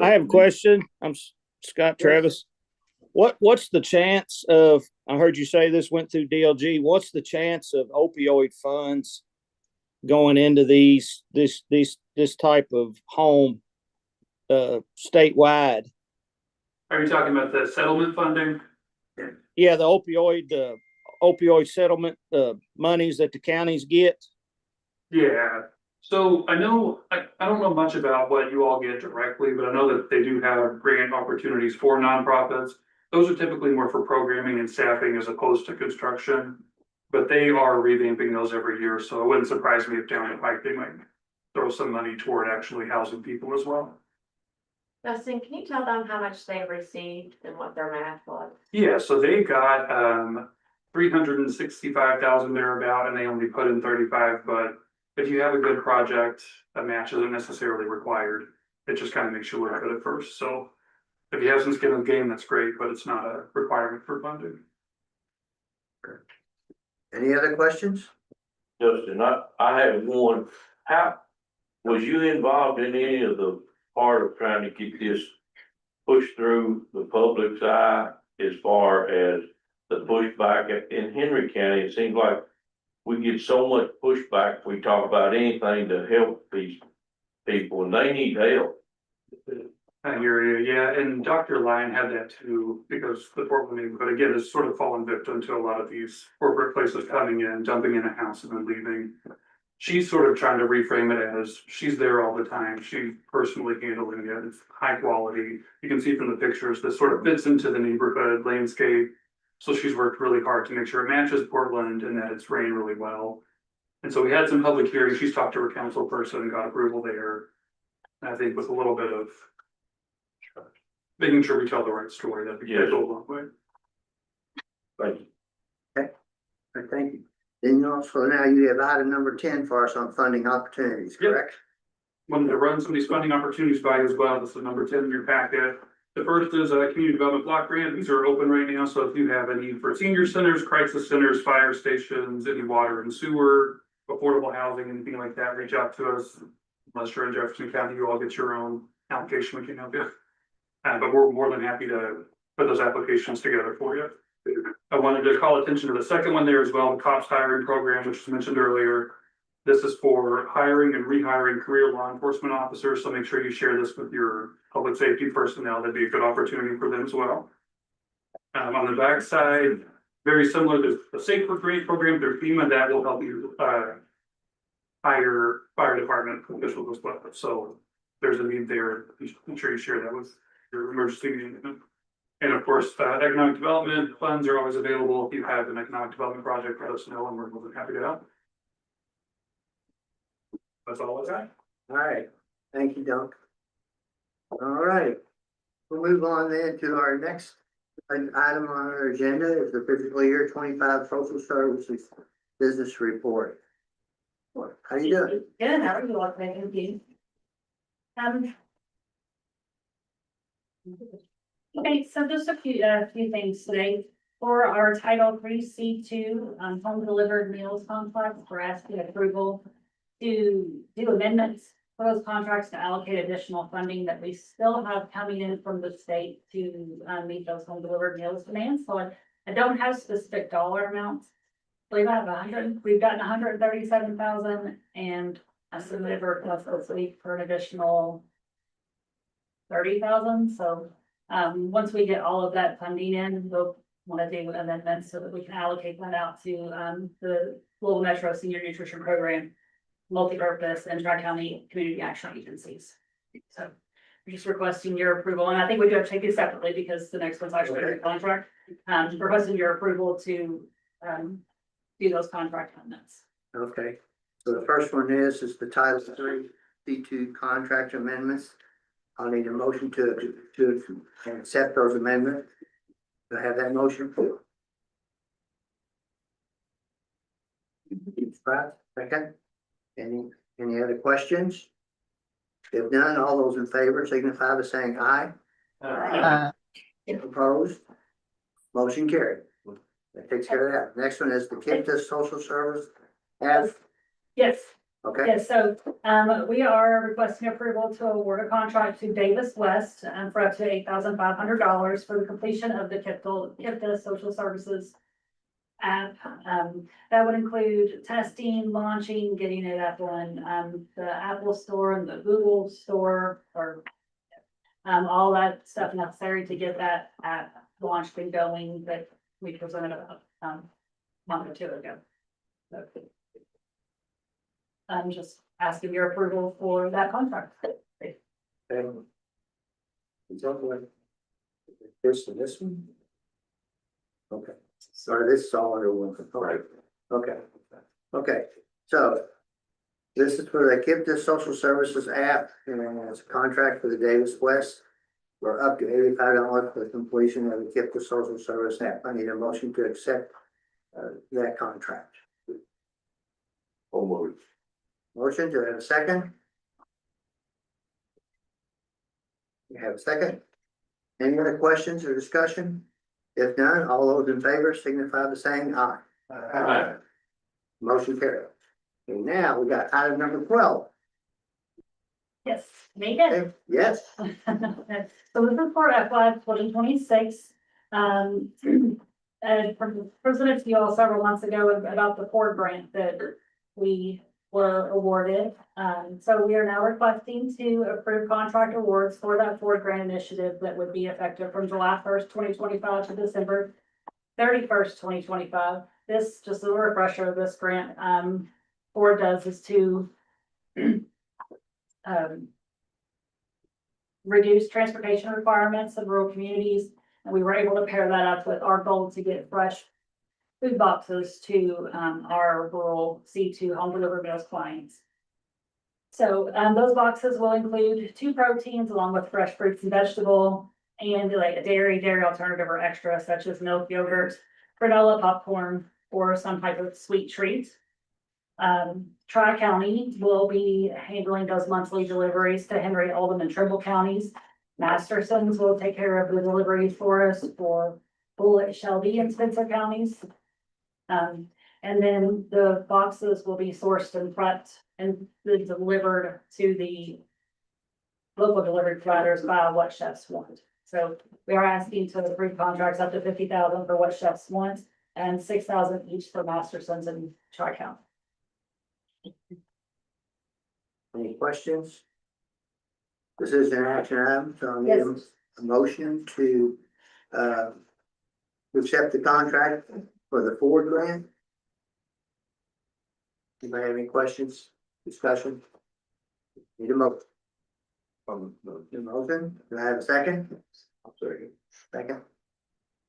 I have a question. I'm Scott Travis. What's the chance of, I heard you say this went through DLG, what's the chance of opioid funds going into this type of home statewide? Are you talking about the settlement funding? Yeah, the opioid settlement monies that the counties get. Yeah, so I know, I don't know much about what you all get directly, but I know that they do have grant opportunities for nonprofits. Those are typically more for programming and staffing as opposed to construction. But they are revamping those every year, so it wouldn't surprise me if down the pike they might throw some money toward actually housing people as well. Justin, can you tell them how much they've received and what their match was? Yeah, so they got 365,000 thereabout, and they only put in 35, but if you have a good project, a match isn't necessarily required. It just kind of makes you look good at first, so if you have some skin in the game, that's great, but it's not a requirement for funding. Any other questions? Justin, I have one. How, was you involved in any of the part of trying to get this pushed through the public's eye as far as the pushback in Henry County? It seems like we get so much pushback. We talk about anything to help these people and they need help. I hear you, yeah, and Dr. Lyon had that too, because the Portland, but again, it's sort of fallen victim to a lot of these corporate places coming in, dumping in a house and then leaving. She's sort of trying to reframe it as she's there all the time. She's personally handling it. It's high quality. You can see from the pictures, this sort of fits into the neighborhood landscape. So she's worked really hard to make sure it matches Portland and that it's ran really well. And so we had some public hearings. She's talked to her council person and got approval there. And I think with a little bit of making sure we tell the right story, that'd be a long way. Thank you. Thank you. Then also now you have item number 10 for us on funding opportunities, Yep. correct? Wanted to run some of these funding opportunities by you as well. This is number 10 in your packet. The first is a community development block grant. These are open right now, so if you have a need for senior centers, crisis centers, fire stations, any water and sewer, affordable housing, anything like that, reach out to us. Unless you're in Jefferson County, you all get your own application, we can help you. But we're more than happy to put those applications together for you. I wanted to call attention to the second one there as well, the COPS hiring program, which was mentioned earlier. This is for hiring and rehiring career law enforcement officers, so make sure you share this with your public safety personnel. That'd be a good opportunity for them as well. On the back side, very similar to the Safe for Grade program through FEMA, that will help you hire fire department officials as well. So there's a need there. Make sure you share that with your emergency management. And of course, economic development funds are always available. If you have an economic development project, let us know and we're more than happy to help. That's all I got. All right, thank you, Dunk. All right, we'll move on then to our next item on our agenda is the fiscal year 25 social services business report. How you doing? Good, how are you all, thank you. Okay, so just a few things today. For our Title III C2, home delivered meals contracts, we're asking approval to do amendments for those contracts to allocate additional funding that we still have coming in from the state to, meet those home delivered meals demands. So I don't have specific dollar amounts. We've gotten 137,000 and I submitted a request this week for an additional 30,000. So, once we get all of that funding in, we'll want to do amendments so that we can allocate that out to, the Global Metro Senior Nutrition Program, multipurpose and Tri-County Community Action Agencies. So we're just requesting your approval, and I think we do have to take it separately because the next one's actually a contract. Requesting your approval to, do those contract amendments. Okay, so the first one is the Title III C2 contract amendments. I'll need a motion to accept those amendments. Do I have that motion? Right, second. Any other questions? If none, all those in favor signify by saying aye. Opposed? Motion carried. That takes care of that. Next one is the KIPDA social service. F, Yes. okay, Yes, so, we are requesting approval to award a contract to Davis West, for up to $8,500 for the completion of the KIPDA social services app. That would include testing, launching, getting it up on, the Apple Store and the Google Store, or all that stuff necessary to get that app launched and going that we presented about, a month or two ago. So, I'm just asking your approval for that contract. and is that one? This and this one? Okay, sorry, this is all under one, right? Okay, okay, so this is for the KIPDA Social Services app, and it's a contract for the Davis West. We're up to $85 for the completion of the KIPDA Social Service app. I need a motion to accept that contract. Motion, do I have a second? You have a second? Any other questions or discussion? If none, all those in favor signify by saying aye. Aye. Motion carried. And now we got item number 12. Yes, make it. Okay, yes, So this is for FY 2026. Presented to you all several months ago about the Ford grant that we were awarded. So we are now requesting to approve contract awards for that Ford grant initiative that would be effective from July 1st, 2025 to December 31st, 2025. This, just as a refresher, this grant, Ford does is to reduce transportation requirements in rural communities. And we were able to pair that up with our goal to get fresh food boxes to our rural C2 home delivered meals clients. So those boxes will include 2 proteins along with fresh fruits and vegetable, and like a dairy alternative or extra such as milk, yogurt, granola, popcorn, or some type of sweet treat. Tri-County will be handling those monthly deliveries to Henry, Oldham, and Trimble counties. Masterson's will take care of the deliveries for us for Bullitt, Shelby, and Spencer counties. And then the boxes will be sourced and prepped and delivered to the local delivery providers by what chefs want. So we are asking to approve contracts up to 50,000 for what chefs want and 6,000 each for Masterson's and Tri-County. any questions? This is an action item, so I need Yes. a motion to accept the contract for the Ford grant. Anybody have any questions, discussion? Need a motion? The motion, do I have a second? Second.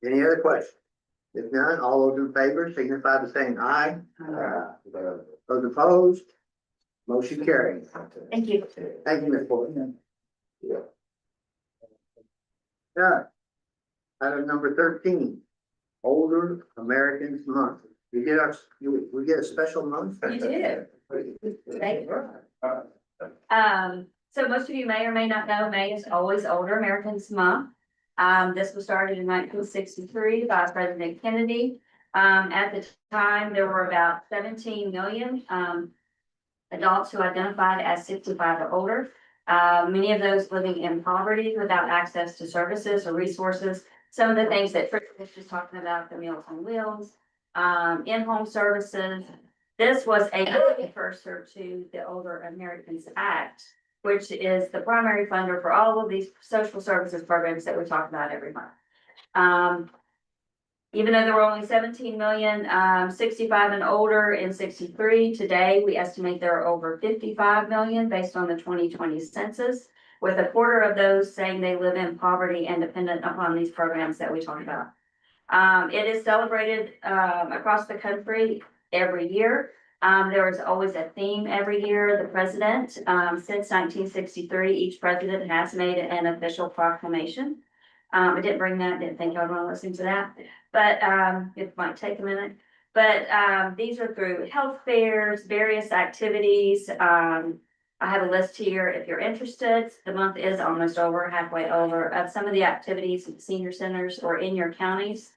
Any other questions? If none, all those in favor signify by saying aye. Those opposed? Motion carries. Thank you. Thank you, Ms. Fulton. Item number 13, Older Americans Month. We get a special month? You do. Thank So most of you may or may not know, May is always Older Americans Month. This was started in 1963 by President Kennedy. At the time, there were about 17 million, adults who identified as 65 or older. Many of those living in poverty without access to services or resources. Some of the things that Trish was just talking about, the Meals on Wheels, in-home services. This was a precursor to the Older Americans Act, which is the primary funder for all of these social services programs that we talk about every month. Even though there were only 17 million, 65 and older in 63, today we estimate there are over 55 million based on the 2020 census, with a quarter of those saying they live in poverty and dependent upon these programs that we talk about. It is celebrated across the country every year. There is always a theme every year. The president, since 1963, each president has made an official proclamation. I didn't bring that, didn't think y'all want to listen to that, but it might take a minute. But these are through health fairs, various activities. I have a list here if you're interested. The month is almost over, halfway over, of some of the activities at senior centers or in your counties.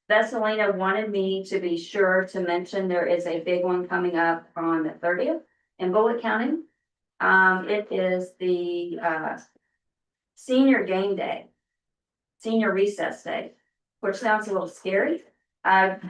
Vesselina wanted me to be sure to mention there is a big one coming up on the 30th in Bullitt County. It is the senior game day, senior recess day, which sounds a little scary.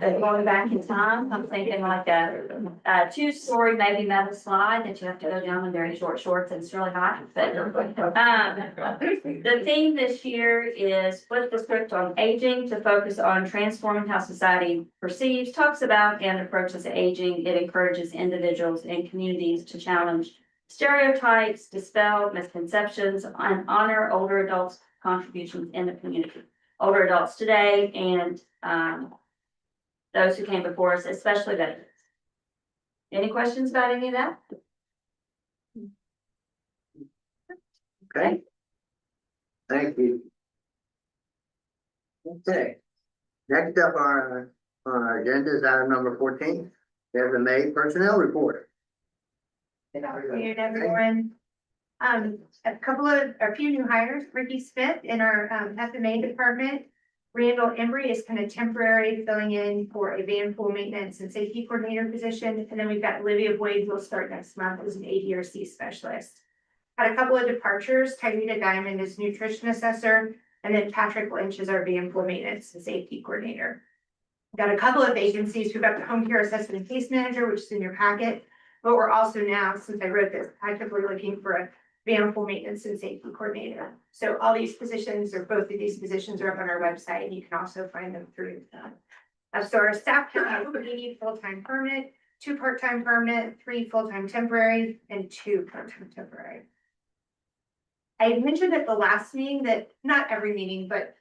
Going back in time, I'm thinking like a two-story maybe metal slide that you have to go down in very short shorts and it's really hot. But the theme this year is flip the script on aging to focus on transforming how society perceives, talks about, and approaches aging. It encourages individuals and communities to challenge stereotypes, dispel misconceptions, and honor older adults' contributions in the community. Older adults today and those who came before us, especially veterans. Any questions about any of that? Okay. Thank you. Okay. Next up on our agenda is item number 14. There's the May personnel report. Good afternoon, everyone. A few new hires, Ricky Smith in our FMA department. Randall Embry is kind of temporary filling in for a van pool maintenance and safety coordinator position. And then we've got Olivia Boyd who will start next month as an ADRC specialist. Had a couple of departures, Tyrita Diamond is nutrition assessor, and then Patrick Lynch is our van pool maintenance and safety coordinator. Got a couple of vacancies. We've got the home care assessment and case manager, which is in your packet. But we're also now, since I wrote this, actively looking for a van pool maintenance and safety coordinator. So all these positions, or both of these positions, are up on our website, and you can also find them through so our staff count is 80 full-time permanent, 2 part-time permanent, 3 full-time temporary, and 2 part-time temporary. I had mentioned at the last meeting that not every meeting, but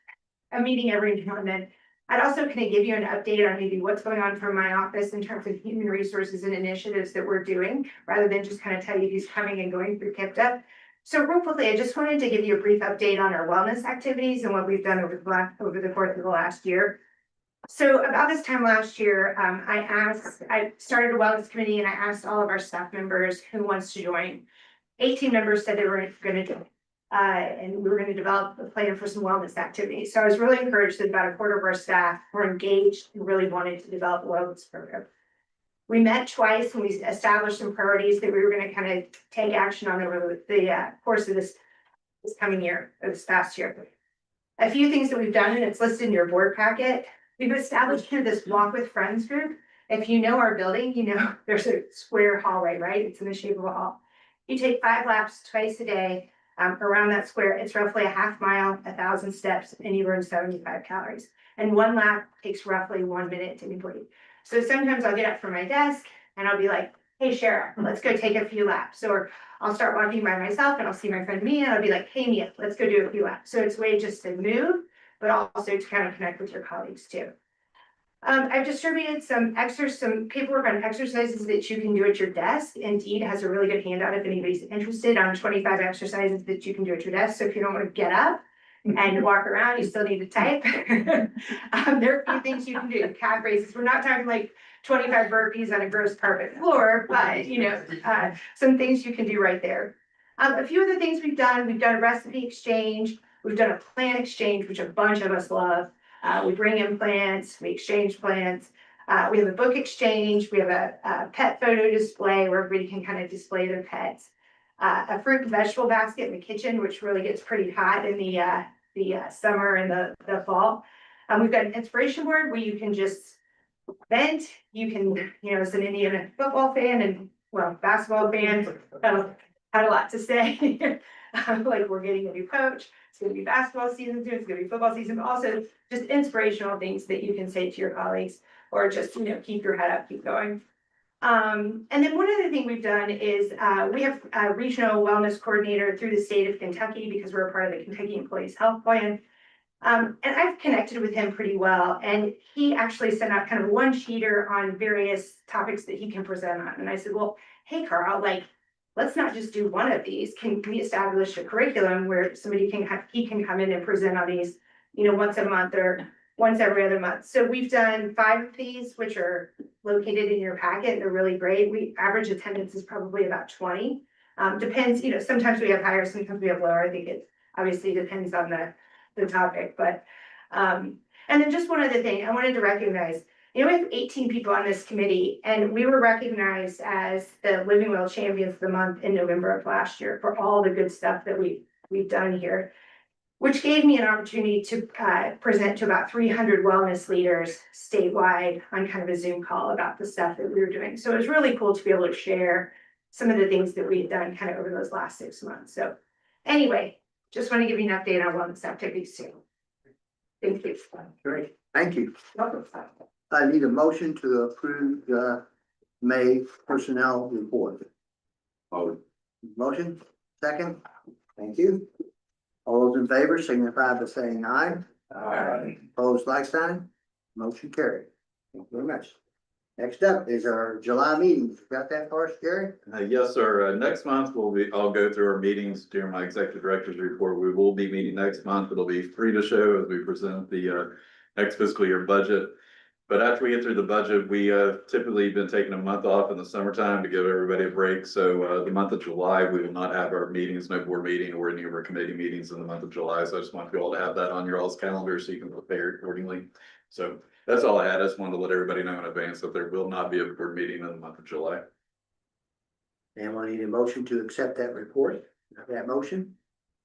a meeting every now and then, I'd also kind of give you an update on maybe what's going on from my office in terms of human resources and initiatives that we're doing, rather than just kind of tell you who's coming and going through KIPDA. So real quickly, I just wanted to give you a brief update on our wellness activities and what we've done over the course of the last year. So about this time last year, I started a wellness committee and I asked all of our staff members who wants to join. 18 members said they were going to join. And we were going to develop a plan for some wellness activities. So I was really encouraged that about a quarter of our staff were engaged and really wanted to develop a wellness program. We met twice and we established some priorities that we were going to kind of take action on over the course of this coming year, or this past year. A few things that we've done, and it's listed in your board packet. We've established here this Walk with Friends group. If you know our building, you know there's a square hallway, right? It's in the shape of a hall. You take 5 laps twice a day. Around that square, it's roughly a half mile, 1,000 steps, and you burn 75 calories. And 1 lap takes roughly 1 minute to complete. So sometimes I'll get up from my desk and I'll be like, hey, Cheryl, let's go take a few laps. Or I'll start walking by myself and I'll see my friend Mia and I'll be like, hey, Mia, let's go do a few laps. So it's a way just to move, but also to kind of connect with your colleagues too. I've distributed some paperwork on exercises that you can do at your desk. Indeed has a really good handout if anybody's interested on 25 exercises that you can do at your desk. So if you don't want to get up and walk around, you still need to type. There are a few things you can do, calf raises. We're not talking like 25 burpees on a gross carpet floor, but some things you can do right there. A few other things we've done a recipe exchange. We've done a plan exchange, which a bunch of us love. We bring in plants, we exchange plants. We have a book exchange. We have a pet photo display where everybody can kind of display their pets. A fruit and vegetable basket in the kitchen, which really gets pretty hot in the summer and the fall. We've got an inspiration board where you can just vent. You can, as an Indiana football fan and basketball fan, had a lot to say. Like we're getting a new coach. It's going to be basketball season soon. It's going to be football season, but also just inspirational things that you can say to your colleagues, or just keep your head up, keep going. And then one other thing we've done is we have a regional wellness coordinator through the state of Kentucky because we're a part of the Kentucky Employees Health Plan. And I've connected with him pretty well, and he actually sent out kind of one sheeter on various topics that he can present on. And I said, well, hey, Carl, let's not just do one of these. Can we establish a curriculum where somebody can come in and present on these, once a month or once every other month? So we've done 5 of these, which are located in your packet. They're really great. Average attendance is probably about 20. Depends, sometimes we have higher, sometimes we have lower. I think it obviously depends on the topic, but, and then just one other thing I wanted to recognize. We have 18 people on this committee, and we were recognized as the Living Well Champions of the Month in November of last year for all the good stuff that we've done here, which gave me an opportunity to present to about 300 wellness leaders statewide on kind of a Zoom call about the stuff that we were doing. So it was really cool to be able to share some of the things that we've done kind of over those last 6 months. So anyway, just want to give you an update on wellness activities too. Thank you. Great, thank you. Welcome. I need a motion to approve the May personnel report. Motion, second, thank you. All those in favor signify by saying aye. Aye. Opposed, like sign, motion carried. Thank you very much. Next up is our July meetings. Got that for us, Gary? Yes, sir. Next month, I'll go through our meetings during my executive director's report. We will be meeting next month. It'll be free to show as we present the next fiscal year budget. But after we get through the budget, we typically been taking a month off in the summertime to give everybody a break. So the month of July, we will not have our meetings, no board meeting or any of our committee meetings in the month of July. So I just want you all to have that on your all's calendar so you can prepare accordingly. So that's all I had. I just wanted to let everybody know in advance that there will not be a board meeting in the month of July. And we need a motion to accept that report. That motion?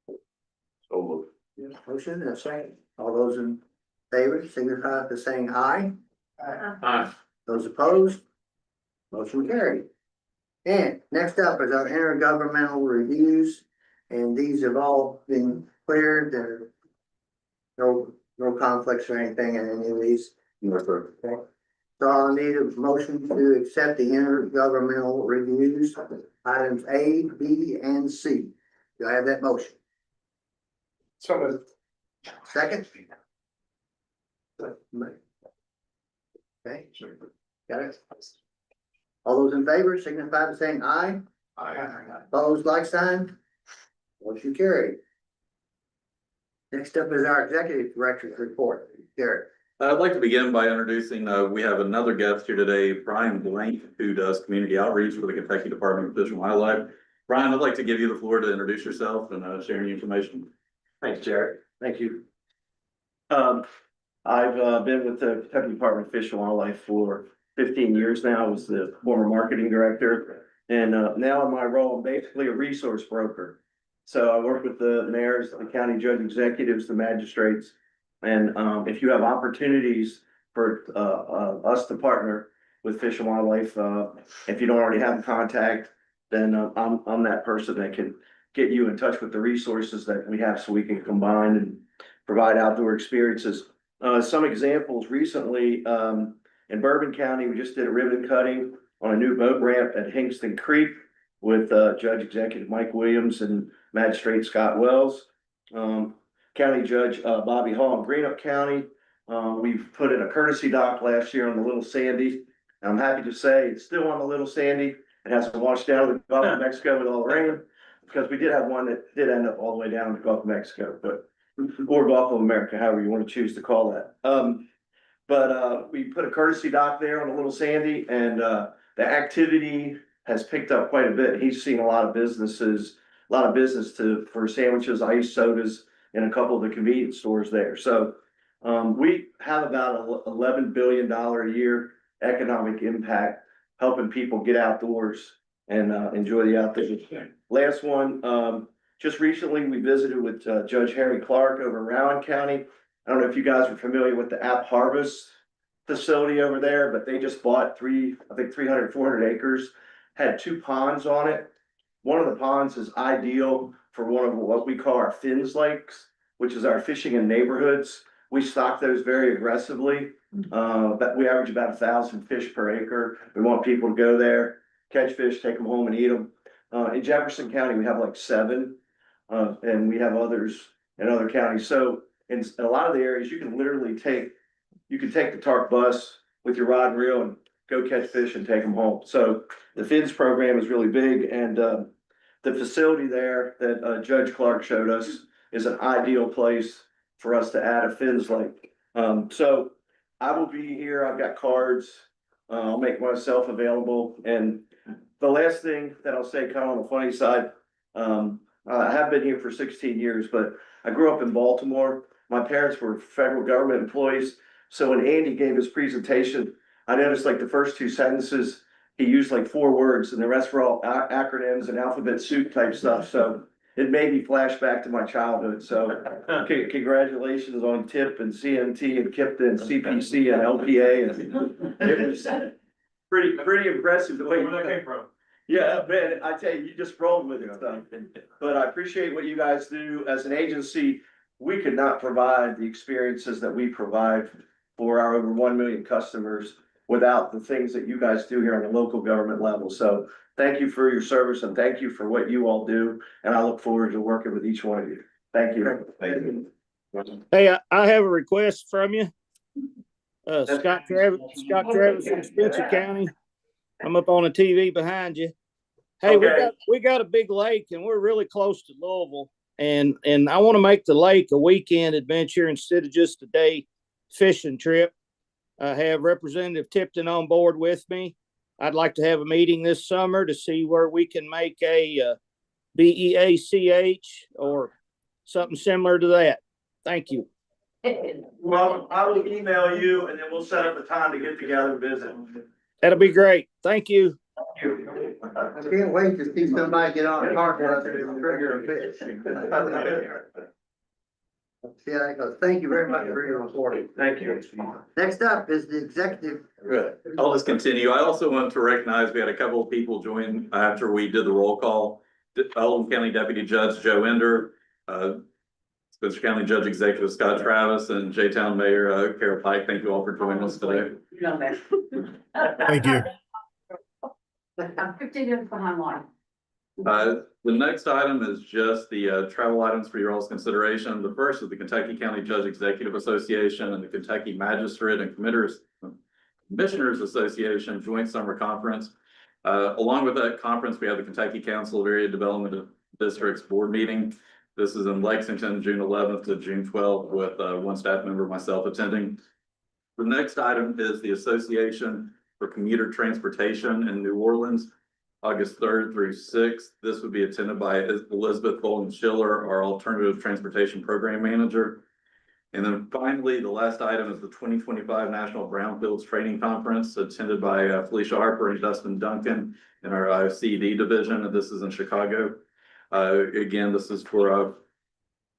So moved. Motion and a second. All those in favor signify by saying aye. Aye. Those opposed? Motion carried. And next up is our intergovernmental reviews, and these have all been cleared. There are no conflicts or anything in any of these. Okay. So I'll need a motion to accept the intergovernmental reviews, items A, B, and C. Do I have that motion? So moved. Second? Okay, got it. All those in favor signify by saying aye. Opposed, like sign. Motion carried. Next up is our executive director's report. Garrett. I'd like to begin by introducing, we have another guest here today, Brian Blank, who does community outreach for the Kentucky Department of Fish and Wildlife. Brian, I'd like to give you the floor to introduce yourself and share any information. Thanks, Jared. Thank you. I've been with the Kentucky Department of Fish and Wildlife for 15 years now. I was the former marketing director, and now in my role, I'm basically a resource broker. So I work with the mayors, the county judge executives, the magistrates, and if you have opportunities for us to partner with Fish and Wildlife, if you don't already have a contact, then I'm that person that can get you in touch with the resources that we have so we can combine and provide outdoor experiences. Some examples recently, in Bourbon County, we just did a ribbon cutting on a new boat ramp at Hingston Creek with Judge Executive Mike Williams and Magistrate Scott Wells. County Judge Bobby Hall in Greenup County. We've put in a courtesy dock last year on the Little Sandy. I'm happy to say it's still on the Little Sandy. It hasn't washed down to the Gulf of Mexico with all the rain, because we did have one that did end up all the way down to the Gulf of Mexico, but, or Gulf of America, however you want to choose to call that. But we put a courtesy dock there on the Little Sandy, and the activity has picked up quite a bit. He's seen a lot of business for sandwiches, ice, sodas, and a couple of the convenience stores there. So we have about $11 billion a year economic impact, helping people get outdoors and enjoy the outdoors. Last one, just recently we visited with Judge Harry Clark over in Rowan County. I don't know if you guys are familiar with the App Harvest facility over there, but they just bought 300, 400 acres, had 2 ponds on it. One of the ponds is ideal for one of what we call our Fins Lakes, which is our fishing in neighborhoods. We stock those very aggressively. But we average about 1,000 fish per acre. We want people to go there, catch fish, take them home and eat them. In Jefferson County, we have like 7, and we have others in other counties. So in a lot of the areas, you can take the TARP bus with your rod and reel and go catch fish and take them home. So the Fins program is really big, and the facility there that Judge Clark showed us is an ideal place for us to add a Fins Lake. So I will be here. I've got cards. I'll make myself available. And the last thing that I'll say, kind of on the funny side, I have been here for 16 years, but I grew up in Baltimore. My parents were federal government employees. So when Andy gave his presentation, I noticed like the first 2 sentences, he used like 4 words, and the rest were all acronyms and alphabet soup type stuff. So it made me flash back to my childhood. So congratulations on TIP and CMT and KIPDA and CPC and LPA. And it was pretty impressive the way Where that came from. Yeah, man, I tell you, you just rolled with it. But I appreciate what you guys do. As an agency, we could not provide the experiences that we provide for our over 1 million customers without the things that you guys do here on the local government level. So thank you for your service, and thank you for what you all do. And I look forward to working with each one of you. Thank you. Thank you. Hey, I have a request from you. Scott Travis from Spencer County. I'm up on the TV behind you. Hey, Okay. we got a big lake, and we're really close to Louisville. And I want to make the lake a weekend adventure instead of just a day fishing trip. I have Representative Tipton on board with me. I'd like to have a meeting this summer to see where we can make a BEACH or something similar to that. Thank you. Well, I will email you, and then we'll set up a time to get together and visit. That'll be great. Thank you. I can't wait to see somebody get on a park bus and trigger a fish. Yeah, I go, thank you very much for your report. Thank you. Next up is the executive. Good. I'll just continue. I also want to recognize we had a couple of people join after we did the roll call. Oldham County Deputy Judge Joe Ender, Spencer County Judge Executive Scott Travis, and J-Town Mayor Carol Pike. Thank you all for joining us today. Thank you. I'm 15 minutes behind line. The next item is just the travel items for your all's consideration. The first is the Kentucky County Judge Executive Association and the Kentucky Magistrate and Commissioners Association Joint Summer Conference. Along with that conference, we have the Kentucky Council of Area Development Districts Board Meeting. This is in Lexington, June 11th to June 12th, with one staff member, myself, attending. The next item is the Association for Commuter Transportation in New Orleans, August 3rd through 6th. This would be attended by Elizabeth Bolton Schiller, our Alternative Transportation Program Manager. And then finally, the last item is the 2025 National Brownfields Training Conference, attended by Felicia Harper and Dustin Duncan in our CED division, and this is in Chicago. Again, this is for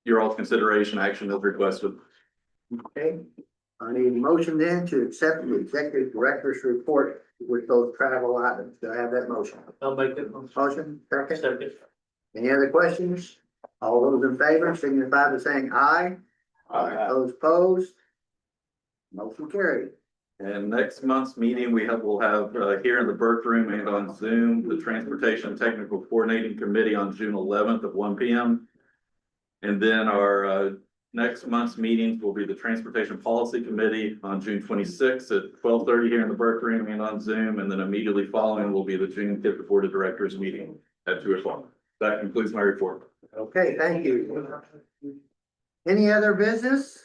your all's consideration. Action is requested. Okay, I need a motion then to accept the executive director's report with those travel items. Do I have that motion? I'll make it. Motion, second. Second. Any other questions? All those in favor signify by saying aye. Aye. Those opposed? Motion carried. And next month's meeting, we'll have here in the Burke Room and on Zoom, the Transportation Technical Coordinating Committee on June 11th at 1 p.m. And then our next month's meetings will be the Transportation Policy Committee on June 26th at 12:30 here in the Burke Room and on Zoom. And then immediately following will be the June KIPDA Board of Directors meeting at 2 o'clock. That concludes my report. Okay, thank you. Any other business?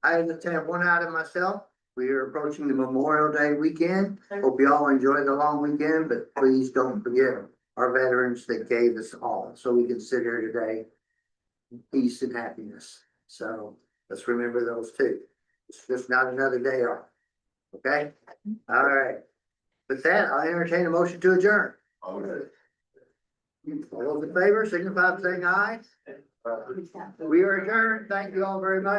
I just have one item myself. We are approaching the Memorial Day weekend. Hope you all enjoy the long weekend, but please don't forget our veterans that gave us all, so we can sit here today in peace and happiness. So let's remember those two. It's just not another day off. Okay? All right. With that, I'll entertain a motion to adjourn. All those in favor, signify by saying aye. We are adjourned. Thank you all very much.